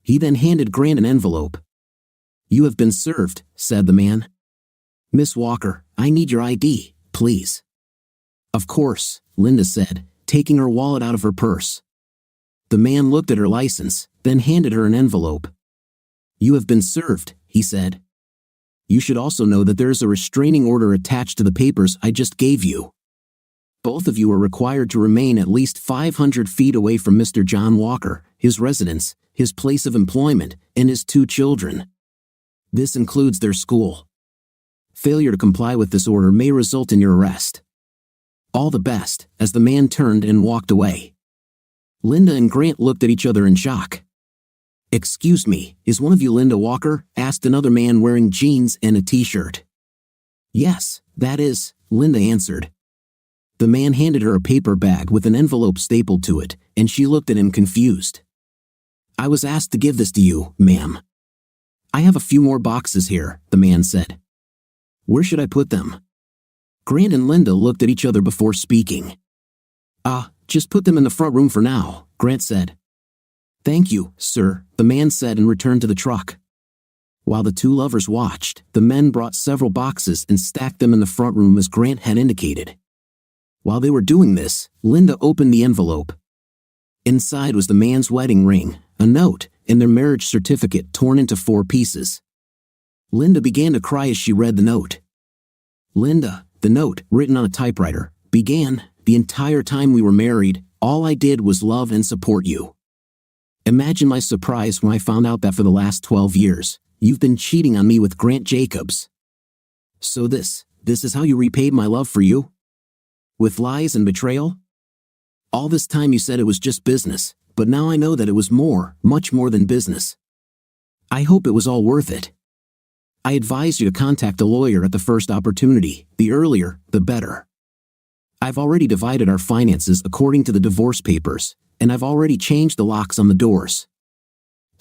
He then handed Grant an envelope. You have been served, said the man. Miss Walker, I need your ID, please. Of course, Linda said, taking her wallet out of her purse. The man looked at her license, then handed her an envelope. You have been served, he said. You should also know that there is a restraining order attached to the papers I just gave you. Both of you are required to remain at least 500 feet away from Mr. John Walker, his residence, his place of employment, and his 2 children. This includes their school. Failure to comply with this order may result in your arrest. All the best, as the man turned and walked away. Linda and Grant looked at each other in shock. Excuse me, is one of you Linda Walker? Asked another man wearing jeans and a t-shirt. Yes, that is, Linda answered. The man handed her a paper bag with an envelope stapled to it, and she looked at him confused. I was asked to give this to you, ma'am. I have a few more boxes here, the man said. Where should I put them? Grant and Linda looked at each other before speaking. Just put them in the front room for now, Grant said. Thank you, sir, the man said and returned to the truck. While the two lovers watched, the men brought several boxes and stacked them in the front room as Grant had indicated. While they were doing this, Linda opened the envelope. Inside was the man's wedding ring, a note, and their marriage certificate torn into 4 pieces. Linda began to cry as she read the note. Linda, the note, written on a typewriter, began, "The entire time we were married, all I did was love and support you. Imagine my surprise when I found out that for the last 12 years, you've been cheating on me with Grant Jacobs. So this is how you repaid my love for you? With lies and betrayal? All this time you said it was just business, but now I know that it was more, much more than business. I hope it was all worth it. I advise you to contact a lawyer at the first opportunity. The earlier, the better. I've already divided our finances according to the divorce papers, and I've already changed the locks on the doors.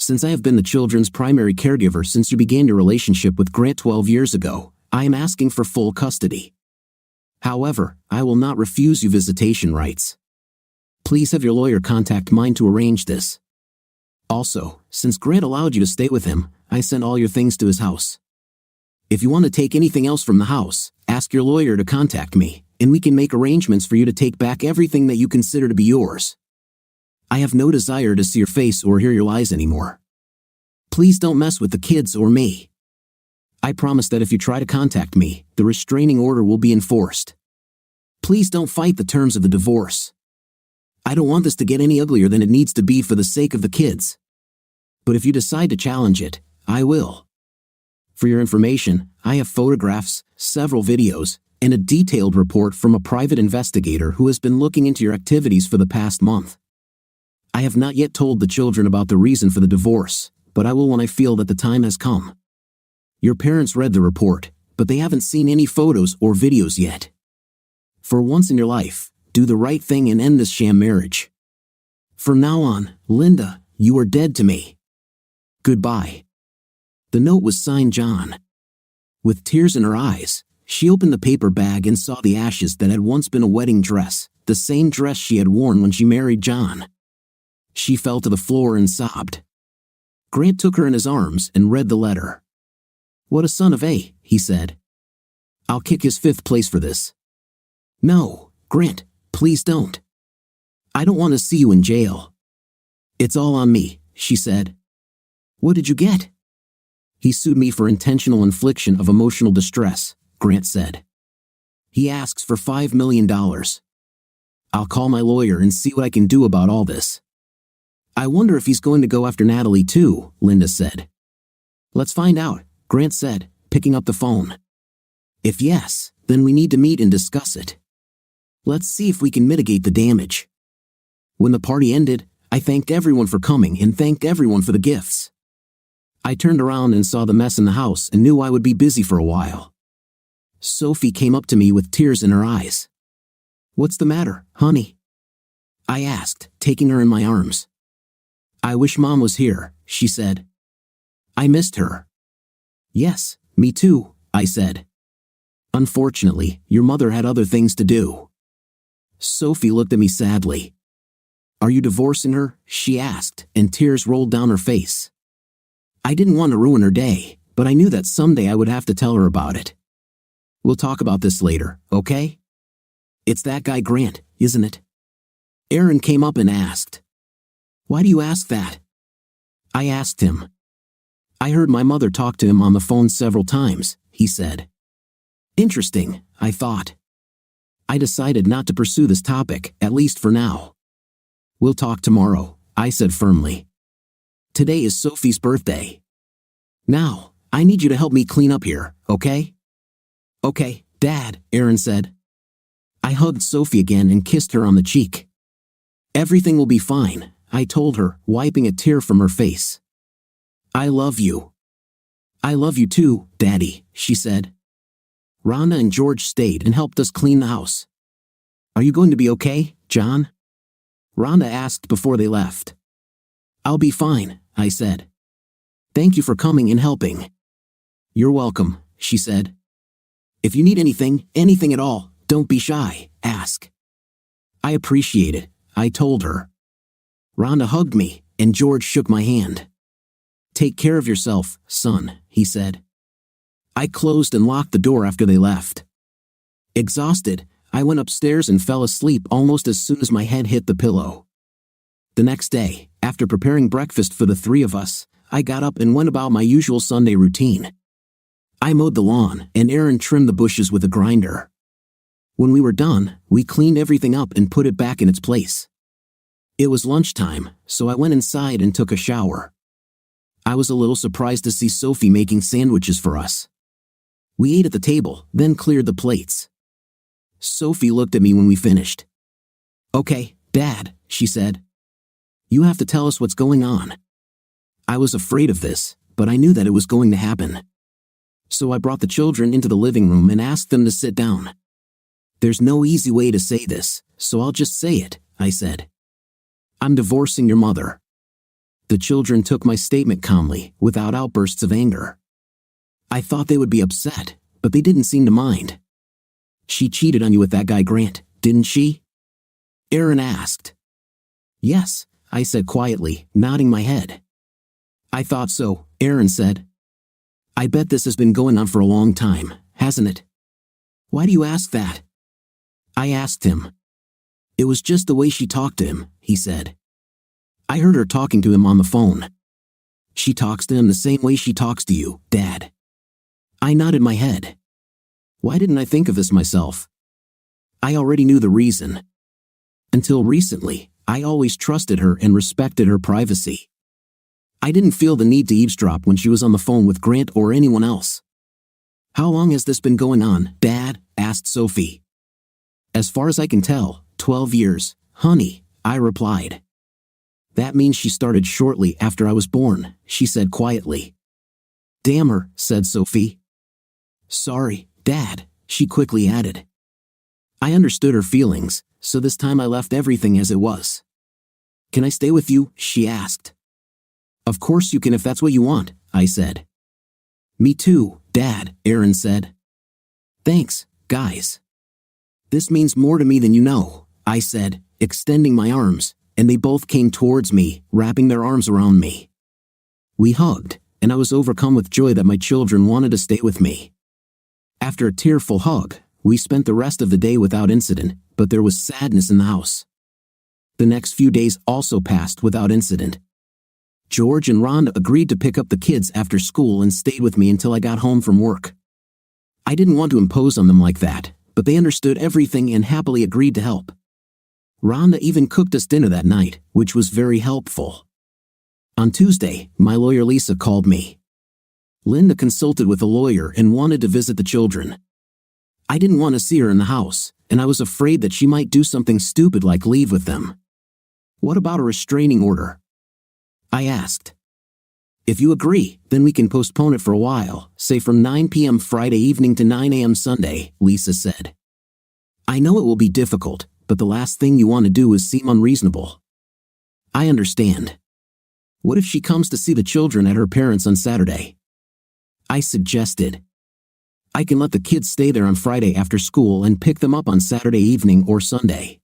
Since I have been the children's primary caregiver since you began your relationship with Grant 12 years ago, I am asking for full custody. However, I will not refuse you visitation rights. Please have your lawyer contact mine to arrange this. Also, since Grant allowed you to stay with him, I sent all your things to his house. If you want to take anything else from the house, ask your lawyer to contact me, and we can make arrangements for you to take back everything that you consider to be yours. I have no desire to see your face or hear your lies anymore. Please don't mess with the kids or me. I promise that if you try to contact me, the restraining order will be enforced. Please don't fight the terms of the divorce. I don't want this to get any uglier than it needs to be for the sake of the kids. But if you decide to challenge it, I will. For your information, I have photographs, several videos, and a detailed report from a private investigator who has been looking into your activities for the past month. I have not yet told the children about the reason for the divorce, but I will when I feel that the time has come. Your parents read the report, but they haven't seen any photos or videos yet. For once in your life, do the right thing and end this sham marriage. From now on, Linda, you are dead to me. Goodbye." The note was signed John. With tears in her eyes, she opened the paper bag and saw the ashes that had once been a wedding dress, the same dress she had worn when she married John. She fell to the floor and sobbed. Grant took her in his arms and read the letter. "What a son of a," he said. "I'll kick his 5th place for this." "No, Grant, please don't. I don't want to see you in jail." "It's all on me," she said. "What did you get?" "He sued me for intentional infliction of emotional distress," Grant said. "He asks for $5 million. I'll call my lawyer and see what I can do about all this." "I wonder if he's going to go after Natalie too," Linda said. "Let's find out," Grant said, picking up the phone. "If yes, then we need to meet and discuss it. Let's see if we can mitigate the damage." When the party ended, I thanked everyone for coming and thanked everyone for the gifts. I turned around and saw the mess in the house and knew I would be busy for a while. Sophie came up to me with tears in her eyes. "What's the matter, honey?" I asked, taking her in my arms. "I wish Mom was here," she said. "I missed her." "Yes, me too," I said. "Unfortunately, your mother had other things to do." Sophie looked at me sadly. "Are you divorcing her?" she asked, and tears rolled down her face. I didn't want to ruin her day, but I knew that someday I would have to tell her about it. "We'll talk about this later, okay?" "It's that guy Grant, isn't it?" Aaron came up and asked. "Why do you ask that?" I asked him. "I heard my mother talk to him on the phone several times," he said. Interesting, I thought. I decided not to pursue this topic, at least for now. "We'll talk tomorrow," I said firmly. "Today is Sophie's birthday. Now, I need you to help me clean up here, okay?" "Okay, Dad," Aaron said. I hugged Sophie again and kissed her on the cheek. "Everything will be fine," I told her, wiping a tear from her face. "I love you." "I love you too, Daddy," she said. Rhonda and George stayed and helped us clean the house. "Are you going to be okay, John?" Rhonda asked before they left. "I'll be fine," I said. "Thank you for coming and helping." "You're welcome," she said. "If you need anything at all, don't be shy, ask." "I appreciate it," I told her. Rhonda hugged me, and George shook my hand. "Take care of yourself, son," he said. I closed and locked the door after they left. Exhausted, I went upstairs and fell asleep almost as soon as my head hit the pillow. The next day, after preparing breakfast for the three of us, I got up and went about my usual Sunday routine. I mowed the lawn, and Aaron trimmed the bushes with a grinder. When we were done, we cleaned everything up and put it back in its place. It was lunchtime, so I went inside and took a shower. I was a little surprised to see Sophie making sandwiches for us. We ate at the table, then cleared the plates. Sophie looked at me when we finished. "Okay, Dad," she said. "You have to tell us what's going on." I was afraid of this, but I knew that it was going to happen. So I brought the children into the living room and asked them to sit down. "There's no easy way to say this, so I'll just say it," I said. "I'm divorcing your mother." The children took my statement calmly, without outbursts of anger. I thought they would be upset, but they didn't seem to mind. "She cheated on you with that guy Grant, didn't she?" Aaron asked. "Yes," I said quietly, nodding my head. "I thought so," Aaron said. "I bet this has been going on for a long time, hasn't it?" "Why do you ask that?" I asked him. "It was just the way she talked to him," he said. "I heard her talking to him on the phone." "She talks to him the same way she talks to you, Dad." I nodded my head. Why didn't I think of this myself? I already knew the reason. Until recently, I always trusted her and respected her privacy. I didn't feel the need to eavesdrop when she was on the phone with Grant or anyone else. "How long has this been going on, Dad?" asked Sophie. "As far as I can tell, 12 years, honey," I replied. "That means she started shortly after I was born," she said quietly. "Damn her," said Sophie. "Sorry, Dad," she quickly added. I understood her feelings, so this time I left everything as it was. "Can I stay with you?" she asked. "Of course you can if that's what you want," I said. "Me too, Dad," Aaron said. "Thanks, guys. This means more to me than you know," I said, extending my arms, and they both came towards me, wrapping their arms around me. We hugged, and I was overcome with joy that my children wanted to stay with me. After a tearful hug, we spent the rest of the day without incident, but there was sadness in the house. The next few days also passed without incident. George and Rhonda agreed to pick up the kids after school and stayed with me until I got home from work. I didn't want to impose on them like that, but they understood everything and happily agreed to help. Rhonda even cooked us dinner that night, which was very helpful. On Tuesday, my lawyer Lisa called me. Linda consulted with a lawyer and wanted to visit the children. I didn't want to see her in the house, and I was afraid that she might do something stupid like leave with them. "What about a restraining order?" I asked. "If you agree, then we can postpone it for a while, say from 9 p.m. Friday evening to 9 a.m. Sunday," Lisa said. "I know it will be difficult, but the last thing you want to do is seem unreasonable." "I understand. What if she comes to see the children at her parents' on Saturday?" I suggested. "I can let the kids stay there on Friday after school and pick them up on Saturday evening or Sunday."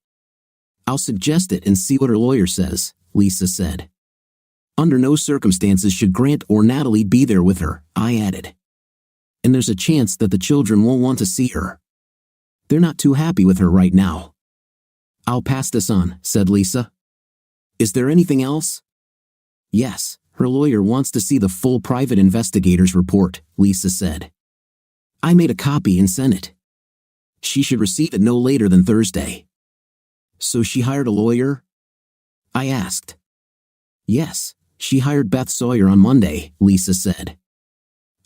"I'll suggest it and see what her lawyer says," Lisa said. "Under no circumstances should Grant or Natalie be there with her," I added. "And there's a chance that the children won't want to see her. They're not too happy with her right now." "I'll pass this on," said Lisa. "Is there anything else?" "Yes, her lawyer wants to see the full private investigator's report," Lisa said. I made a copy and sent it. She should receive it no later than Thursday. "So she hired a lawyer?" I asked. "Yes, she hired Beth Sawyer on Monday," Lisa said.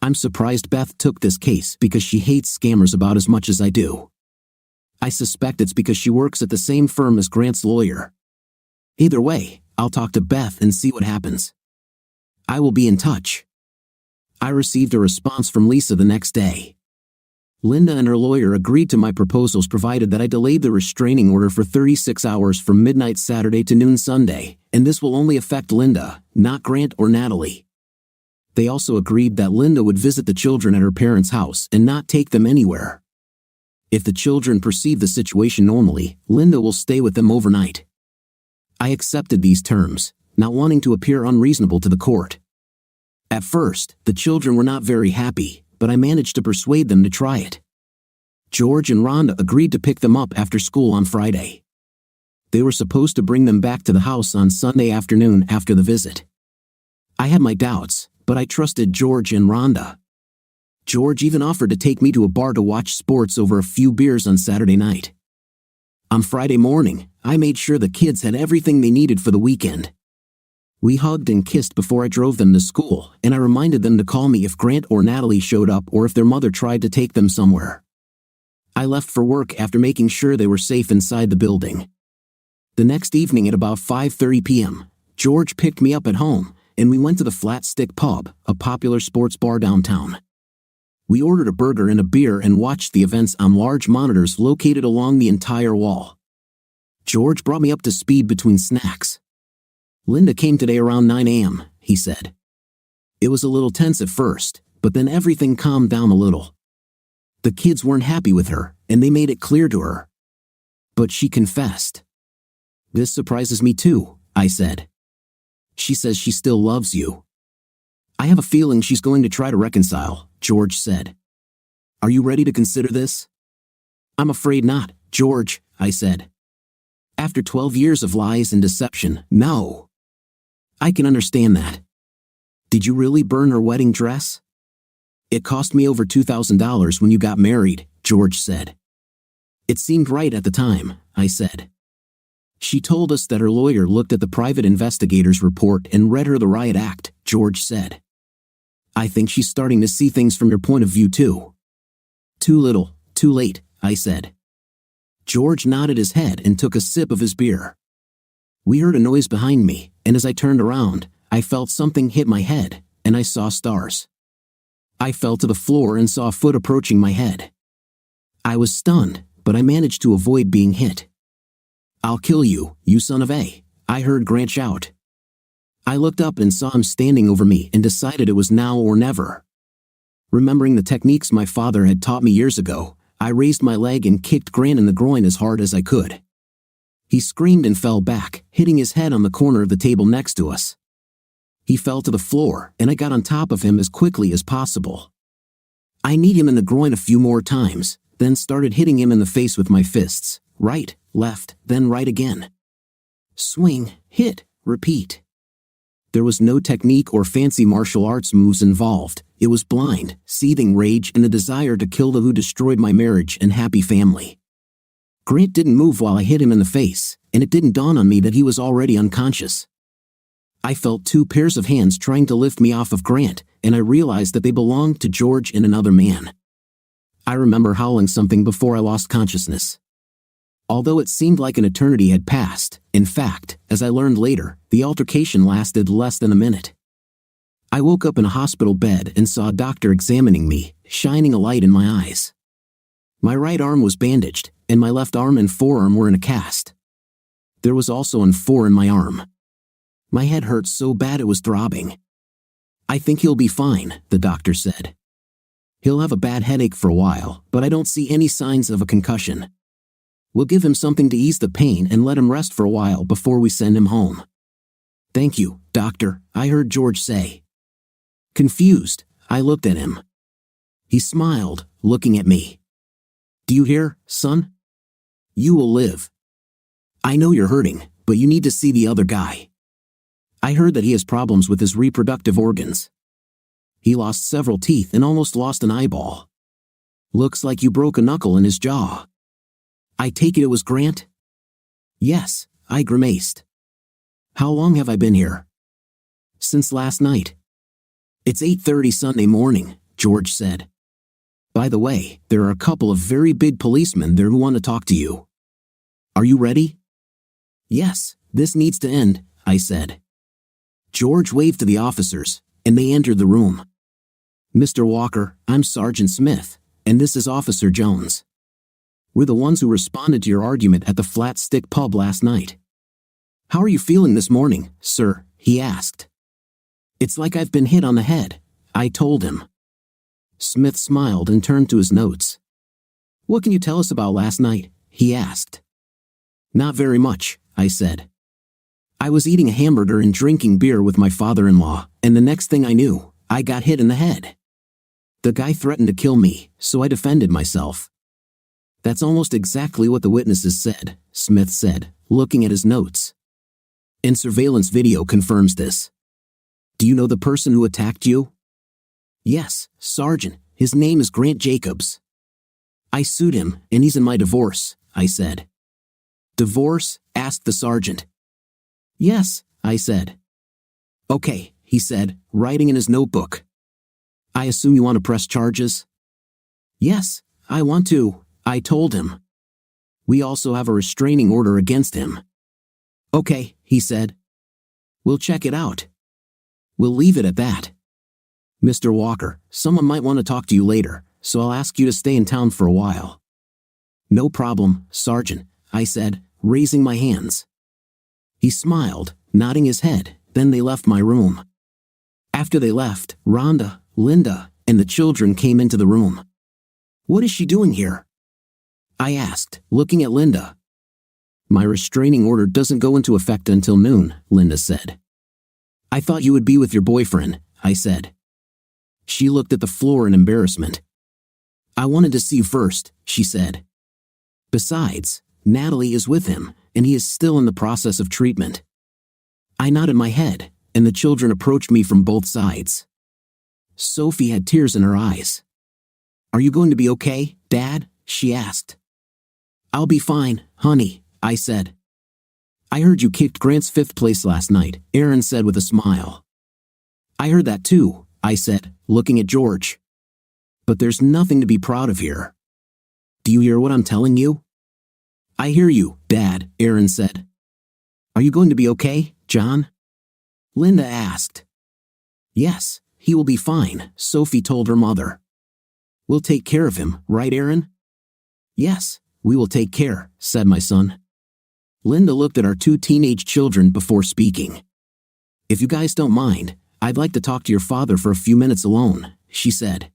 "I'm surprised Beth took this case because she hates scammers about as much as I do. I suspect it's because she works at the same firm as Grant's lawyer. Either way, I'll talk to Beth and see what happens. I will be in touch." I received a response from Lisa the next day. Linda and her lawyer agreed to my proposals provided that I delayed the restraining order for 36 hours from midnight Saturday to noon Sunday, and this will only affect Linda, not Grant or Natalie. They also agreed that Linda would visit the children at her parents' house and not take them anywhere. If the children perceive the situation normally, Linda will stay with them overnight. I accepted these terms, not wanting to appear unreasonable to the court. At first, the children were not very happy, but I managed to persuade them to try it. George and Rhonda agreed to pick them up after school on Friday. They were supposed to bring them back to the house on Sunday afternoon after the visit. I had my doubts, but I trusted George and Rhonda. George even offered to take me to a bar to watch sports over a few beers on Saturday night. On Friday morning, I made sure the kids had everything they needed for the weekend. We hugged and kissed before I drove them to school, and I reminded them to call me if Grant or Natalie showed up or if their mother tried to take them somewhere. I left for work after making sure they were safe inside the building. The next evening at about 5:30 p.m., George picked me up at home, and we went to the Flat Stick Pub, a popular sports bar downtown. We ordered a burger and a beer and watched the events on large monitors located along the entire wall. George brought me up to speed between snacks. "Linda came today around 9 a.m., he said. It was a little tense at first, but then everything calmed down a little. The kids weren't happy with her, and they made it clear to her. But she confessed. This surprises me too, I said. She says she still loves you. I have a feeling she's going to try to reconcile, George said. Are you ready to consider this? I'm afraid not, George, I said. After 12 years of lies and deception, no. I can understand that. Did you really burn her wedding dress? It cost me over $2,000 when you got married, George said. It seemed right at the time, I said. She told us that her lawyer looked at the private investigator's report and read her the riot act, George said. I think she's starting to see things from your point of view too. Too little, too late, I said. George nodded his head and took a sip of his beer. We heard a noise behind me, and as I turned around, I felt something hit my head, and I saw stars. I fell to the floor and saw a foot approaching my head. I was stunned, but I managed to avoid being hit. I'll kill you, you son of a, I heard Grant shout. I looked up and saw him standing over me and decided it was now or never. Remembering the techniques my father had taught me years ago, I raised my leg and kicked Grant in the groin as hard as I could. He screamed and fell back, hitting his head on the corner of the table next to us. He fell to the floor, and I got on top of him as quickly as possible. I kneed him in the groin a few more times, then started hitting him in the face with my fists, right, left, then right again. Swing, hit, repeat. There was no technique or fancy martial arts moves involved. It was blind, seething rage and a desire to kill the who destroyed my marriage and happy family. Grant didn't move while I hit him in the face, and it didn't dawn on me that he was already unconscious. I felt two pairs of hands trying to lift me off of Grant, and I realized that they belonged to George and another man. I remember howling something before I lost consciousness. Although it seemed like an eternity had passed, in fact, as I learned later, the altercation lasted less than a minute. I woke up in a hospital bed and saw a doctor examining me, shining a light in my eyes. My right arm was bandaged, and my left arm and forearm were in a cast. There was also an 4 in my arm. My head hurt so bad it was throbbing. I think he'll be fine, the doctor said. He'll have a bad headache for a while, but I don't see any signs of a concussion. We'll give him something to ease the pain and let him rest for a while before we send him home. Thank you, doctor, I heard George say. Confused, I looked at him. He smiled, looking at me. Do you hear, son? You will live. I know you're hurting, but you need to see the other guy. I heard that he has problems with his reproductive organs. He lost several teeth and almost lost an eyeball. Looks like you broke a knuckle in his jaw. I take it was Grant? Yes, I grimaced. How long have I been here? Since last night. It's 8:30 Sunday morning, George said. By the way, there are a couple of very big policemen there who want to talk to you. Are you ready? Yes, this needs to end, I said. George waved to the officers, and they entered the room. Mr. Walker, I'm Sergeant Smith, and this is Officer Jones. We're the ones who responded to your argument at the Flat Stick Pub last night. How are you feeling this morning, sir? He asked. It's like I've been hit on the head, I told him. Smith smiled and turned to his notes. What can you tell us about last night? He asked. Not very much, I said. I was eating a hamburger and drinking beer with my father-in-law, and the next thing I knew, I got hit in the head. The guy threatened to kill me, so I defended myself. That's almost exactly what the witnesses said, Smith said, looking at his notes. And surveillance video confirms this. Do you know the person who attacked you? Yes, Sergeant. His name is Grant Jacobs. I sued him, and he's in my divorce, I said. Divorce? Asked the sergeant. Yes, I said. Okay, he said, writing in his notebook. I assume you want to press charges? Yes, I want to, I told him. We also have a restraining order against him. Okay, he said. We'll check it out. We'll leave it at that. Mr. Walker, someone might want to talk to you later, so I'll ask you to stay in town for a while. No problem, Sergeant, I said, raising my hands. He smiled, nodding his head, then they left my room. After they left, Rhonda, Linda, and the children came into the room. What is she doing here? I asked, looking at Linda. My restraining order doesn't go into effect until noon, Linda said. I thought you would be with your boyfriend, I said. She looked at the floor in embarrassment. I wanted to see you first, she said. Besides, Natalie is with him, and he is still in the process of treatment. I nodded my head, and the children approached me from both sides. Sophie had tears in her eyes. Are you going to be okay, Dad? She asked. I'll be fine, honey, I said. I heard you kicked Grant's 5th place last night, Aaron said with a smile. I heard that too, I said, looking at George. But there's nothing to be proud of here. Do you hear what I'm telling you? I hear you, Dad, Aaron said. Are you going to be okay, John? Linda asked. Yes, he will be fine, Sophie told her mother. We'll take care of him, right, Aaron? Yes, we will take care, said my son. Linda looked at our 2 teenage children before speaking. If you guys don't mind, I'd like to talk to your father for a few minutes alone, she said.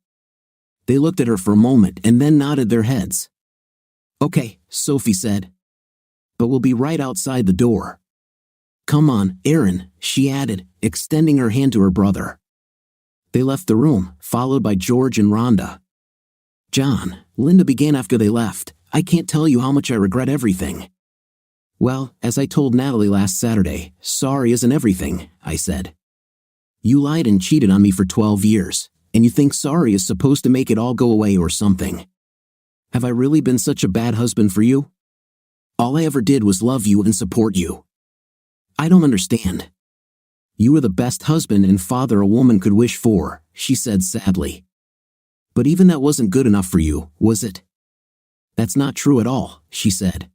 They looked at her for a moment and then nodded their heads. Okay, Sophie said. But we'll be right outside the door. Come on, Aaron, she added, extending her hand to her brother. They left the room, followed by George and Rhonda. John, Linda began after they left, I can't tell you how much I regret everything. Well, as I told Natalie last Saturday, sorry isn't everything, I said. You lied and cheated on me for 12 years, and you think sorry is supposed to make it all go away or something. Have I really been such a bad husband for you? All I ever did was love you and support you. I don't understand. You were the best husband and father a woman could wish for, she said sadly. But even that wasn't good enough for you, was it? That's not true at all, she said.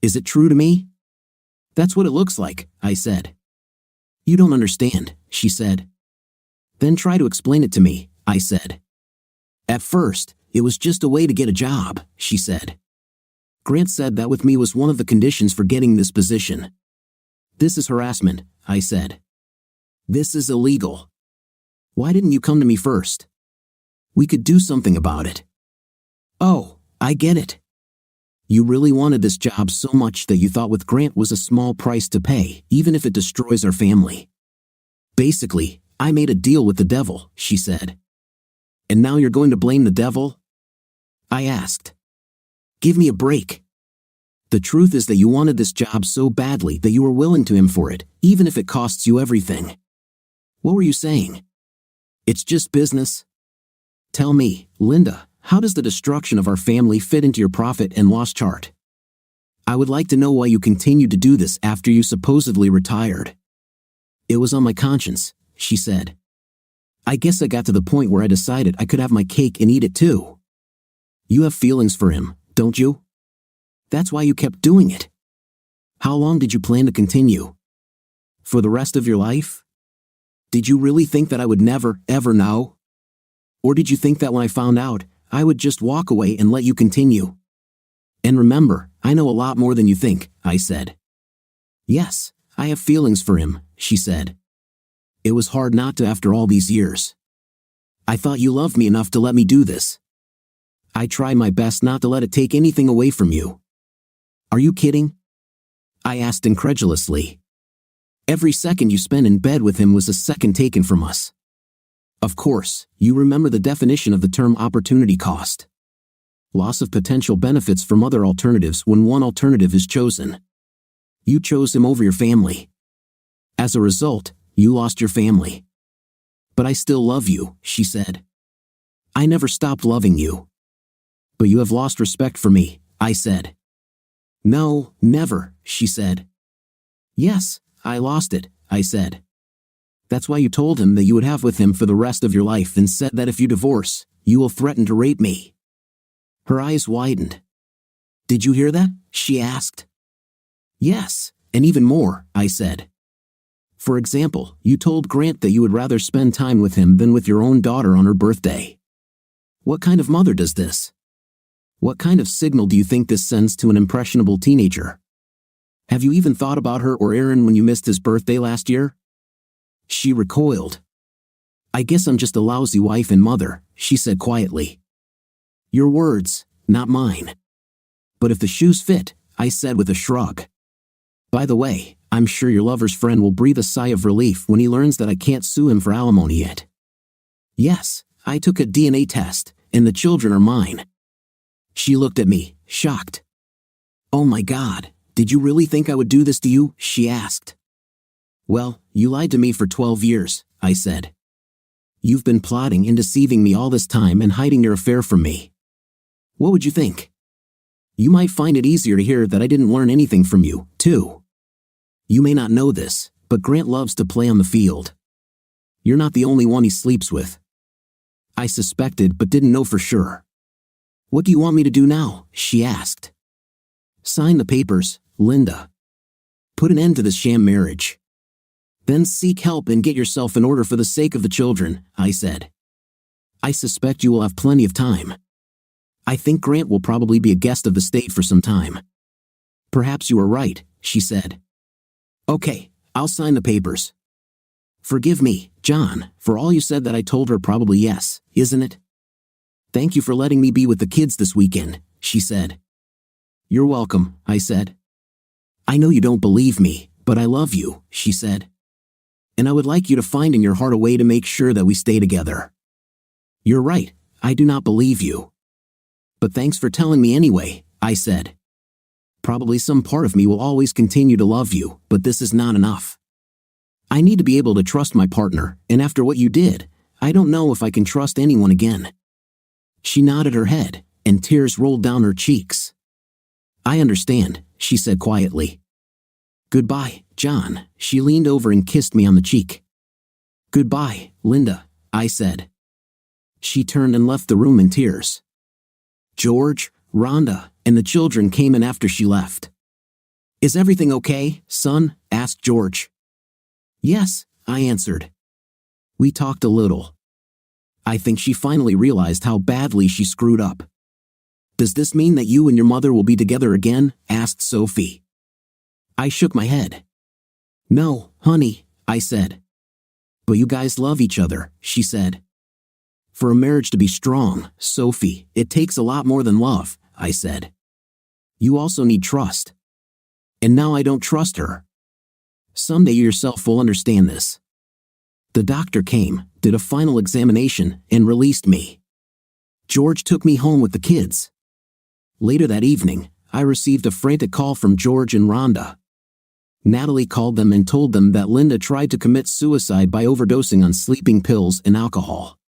Is it true to me? That's what it looks like, I said. You don't understand, she said. Then try to explain it to me, I said. At first, it was just a way to get a job, she said. Grant said that with me was one of the conditions for getting this position. This is harassment, I said. This is illegal. Why didn't you come to me first? We could do something about it. Oh, I get it. You really wanted this job so much that you thought with Grant was a small price to pay, even if it destroys our family. Basically, I made a deal with the devil, she said. And now you're going to blame the devil? I asked. Give me a break. The truth is that you wanted this job so badly that you were willing to him for it, even if it costs you everything. What were you saying? It's just business. Tell me, Linda, how does the destruction of our family fit into your profit and loss chart? I would like to know why you continued to do this after you supposedly retired. It was on my conscience, she said. I guess I got to the point where I decided I could have my cake and eat it too. You have feelings for him, don't you? That's why you kept doing it. How long did you plan to continue? For the rest of your life? Did you really think that I would never, ever know? Or did you think that when I found out, I would just walk away and let you continue? And remember, I know a lot more than you think, I said. Yes, I have feelings for him, she said. It was hard not to after all these years. I thought you loved me enough to let me do this. I try my best not to let it take anything away from you. Are you kidding? I asked incredulously. Every second you spent in bed with him was a second taken from us. Of course, you remember the definition of the term opportunity cost. Loss of potential benefits from other alternatives when one alternative is chosen. You chose him over your family. As a result, you lost your family. But I still love you, she said. I never stopped loving you. But you have lost respect for me, I said. No, never, she said. Yes, I lost it, I said. That's why you told him that you would have with him for the rest of your life and said that if you divorce, you will threaten to rape me. Her eyes widened. Did you hear that? She asked. Yes, and even more, I said. For example, you told Grant that you would rather spend time with him than with your own daughter on her birthday. What kind of mother does this? What kind of signal do you think this sends to an impressionable teenager? Have you even thought about her or Aaron when you missed his birthday last year? She recoiled. I guess I'm just a lousy wife and mother, she said quietly. Your words, not mine. But if the shoes fit, I said with a shrug. By the way, I'm sure your lover's friend will breathe a sigh of relief when he learns that I can't sue him for alimony yet. Yes, I took a DNA test, and the children are mine. She looked at me, shocked. Oh my God, did you really think I would do this to you? She asked. Well, you lied to me for 12 years, I said. You've been plotting and deceiving me all this time and hiding your affair from me. What would you think? You might find it easier to hear that I didn't learn anything from you, too. You may not know this, but Grant loves to play on the field. You're not the only one he sleeps with. I suspected but didn't know for sure. What do you want me to do now? She asked. Sign the papers, Linda. Put an end to this sham marriage. Then seek help and get yourself in order for the sake of the children, I said. I suspect you will have plenty of time. I think Grant will probably be a guest of the state for some time. Perhaps you are right, she said. Okay, I'll sign the papers. Forgive me, John, for all you said that I told her probably yes, isn't it? Thank you for letting me be with the kids this weekend, she said. You're welcome, I said. I know you don't believe me, but I love you, she said. And I would like you to find in your heart a way to make sure that we stay together. You're right, I do not believe you. But thanks for telling me anyway, I said. Probably some part of me will always continue to love you, but this is not enough. I need to be able to trust my partner, and after what you did, I don't know if I can trust anyone again. She nodded her head, and tears rolled down her cheeks. I understand, she said quietly. Goodbye, John, she leaned over and kissed me on the cheek. Goodbye, Linda, I said. She turned and left the room in tears. George, Rhonda, and the children came in after she left. Is everything okay, son? Asked George. Yes, I answered. We talked a little. I think she finally realized how badly she screwed up. Does this mean that you and your mother will be together again? Asked Sophie. I shook my head. No, honey, I said. But you guys love each other, she said. For a marriage to be strong, Sophie, it takes a lot more than love, I said. You also need trust. And now I don't trust her. Someday you yourself will understand this. The doctor came, did a final examination, and released me. George took me home with the kids. Later that evening, I received a frantic call from George and Rhonda. Natalie called them and told them that Linda tried to commit suicide by overdosing on sleeping pills and alcohol.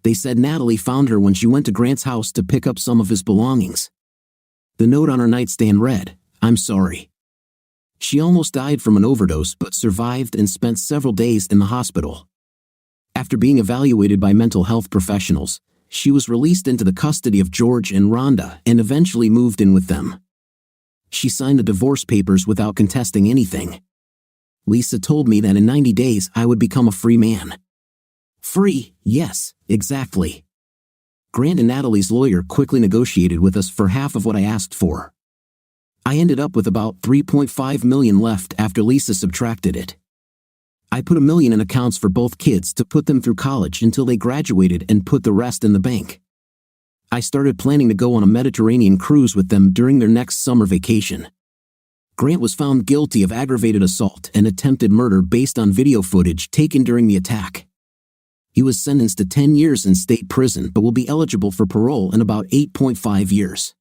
They said Natalie found her when she went to Grant's house to pick up some of his belongings. The note on her nightstand read, I'm sorry. She almost died from an overdose but survived and spent several days in the hospital. After being evaluated by mental health professionals, she was released into the custody of George and Rhonda and eventually moved in with them. She signed the divorce papers without contesting anything. Lisa told me that in 90 days I would become a free man. Free, yes, exactly. Grant and Natalie's lawyer quickly negotiated with us for half of what I asked for. I ended up with about $3.5 million left after Lisa subtracted it. I put $1 million in accounts for both kids to put them through college until they graduated and put the rest in the bank. I started planning to go on a Mediterranean cruise with them during their next summer vacation. Grant was found guilty of aggravated assault and attempted murder based on video footage taken during the attack. He was sentenced to 10 years in state prison but will be eligible for parole in about 8.5 years.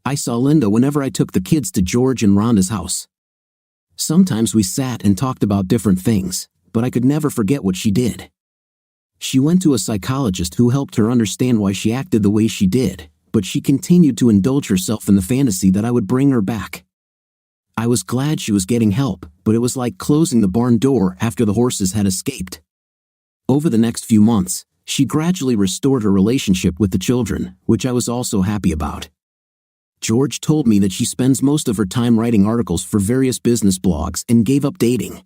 I saw Linda whenever I took the kids to George and Rhonda's house. Sometimes we sat and talked about different things, but I could never forget what she did. She went to a psychologist who helped her understand why she acted the way she did, but she continued to indulge herself in the fantasy that I would bring her back. I was glad she was getting help, but it was like closing the barn door after the horses had escaped. Over the next few months, she gradually restored her relationship with the children, which I was also happy about. George told me that she spends most of her time writing articles for various business blogs and gave up dating.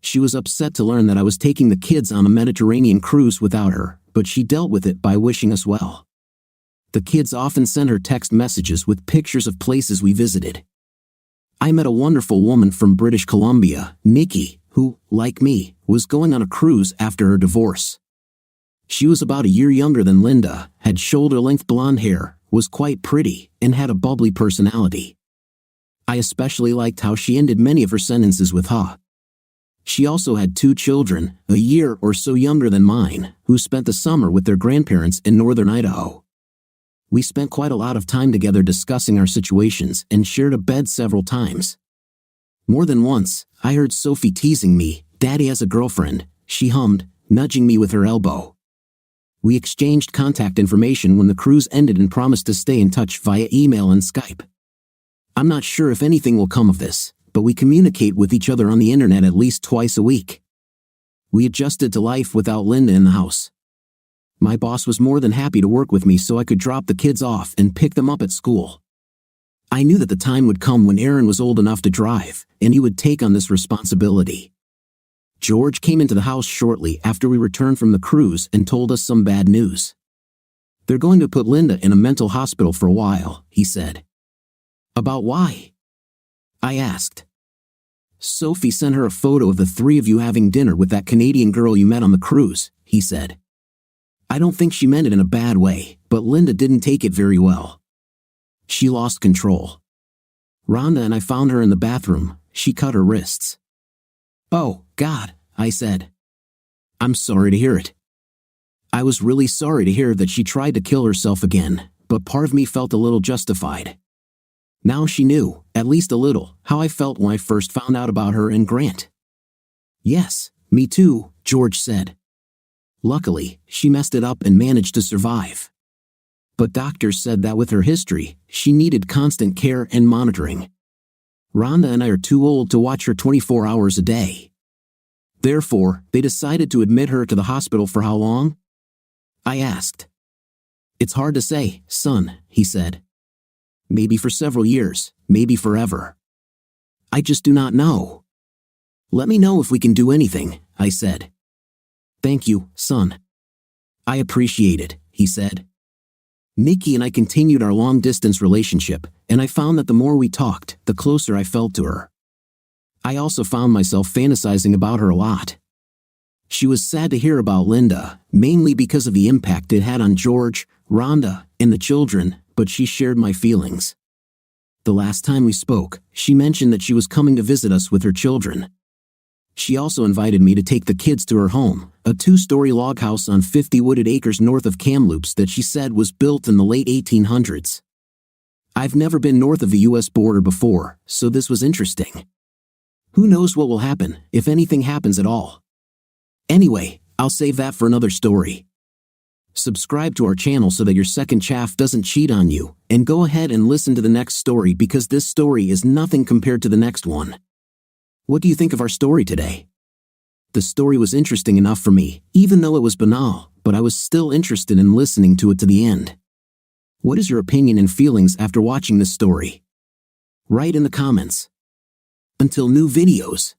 She was upset to learn that I was taking the kids on a Mediterranean cruise without her, but she dealt with it by wishing us well. The kids often sent her text messages with pictures of places we visited. I met a wonderful woman from British Columbia, Nikki, who, like me, was going on a cruise after her divorce. She was about a year younger than Linda, had shoulder-length blonde hair, was quite pretty, and had a bubbly personality. I especially liked how she ended many of her sentences with "huh." She also had 2 children, a year or so younger than mine, who spent the summer with their grandparents in northern Idaho. We spent quite a lot of time together discussing our situations and shared a bed several times. More than once, I heard Sophie teasing me, "Daddy has a girlfriend," she hummed, nudging me with her elbow. We exchanged contact information when the cruise ended and promised to stay in touch via email and Skype. I'm not sure if anything will come of this, but we communicate with each other on the internet at least twice a week. We adjusted to life without Linda in the house. My boss was more than happy to work with me so I could drop the kids off and pick them up at school. I knew that the time would come when Aaron was old enough to drive, and he would take on this responsibility. George came into the house shortly after we returned from the cruise and told us some bad news. "They're going to put Linda in a mental hospital for a while," he said. "About why?" I asked. "Sophie sent her a photo of the 3 of you having dinner with that Canadian girl you met on the cruise," he said. "I don't think she meant it in a bad way, but Linda didn't take it very well. She lost control. Rhonda and I found her in the bathroom. She cut her wrists." "Oh, God," I said. "I'm sorry to hear it." I was really sorry to hear that she tried to kill herself again, but part of me felt a little justified. Now she knew, at least a little, how I felt when I first found out about her and Grant. "Yes, me too," George said. "Luckily, she messed it up and managed to survive. But doctors said that with her history, she needed constant care and monitoring. Rhonda and I are too old to watch her 24 hours a day. Therefore, they decided to admit her to the hospital for how long?" I asked. "It's hard to say, son," he said. "Maybe for several years, maybe forever. I just do not know. Let me know if we can do anything," I said. "Thank you, son. I appreciate it," he said. Nikki and I continued our long-distance relationship, and I found that the more we talked, the closer I felt to her. I also found myself fantasizing about her a lot. She was sad to hear about Linda, mainly because of the impact it had on George, Rhonda, and the children, but she shared my feelings. The last time we spoke, she mentioned that she was coming to visit us with her children. She also invited me to take the kids to her home, a 2-story log house on 50 wooded acres north of Kamloops that she said was built in the late 1800s. I've never been north of the US border before, so this was interesting. Who knows what will happen, if anything happens at all. Anyway, I'll save that for another story. Subscribe to our channel so that your second chaff doesn't cheat on you, and go ahead and listen to the next story because this story is nothing compared to the next one. What do you think of our story today? The story was interesting enough for me, even though it was banal, but I was still interested in listening to it to the end. What is your opinion and feelings after watching this story? Write in the comments. Until new videos.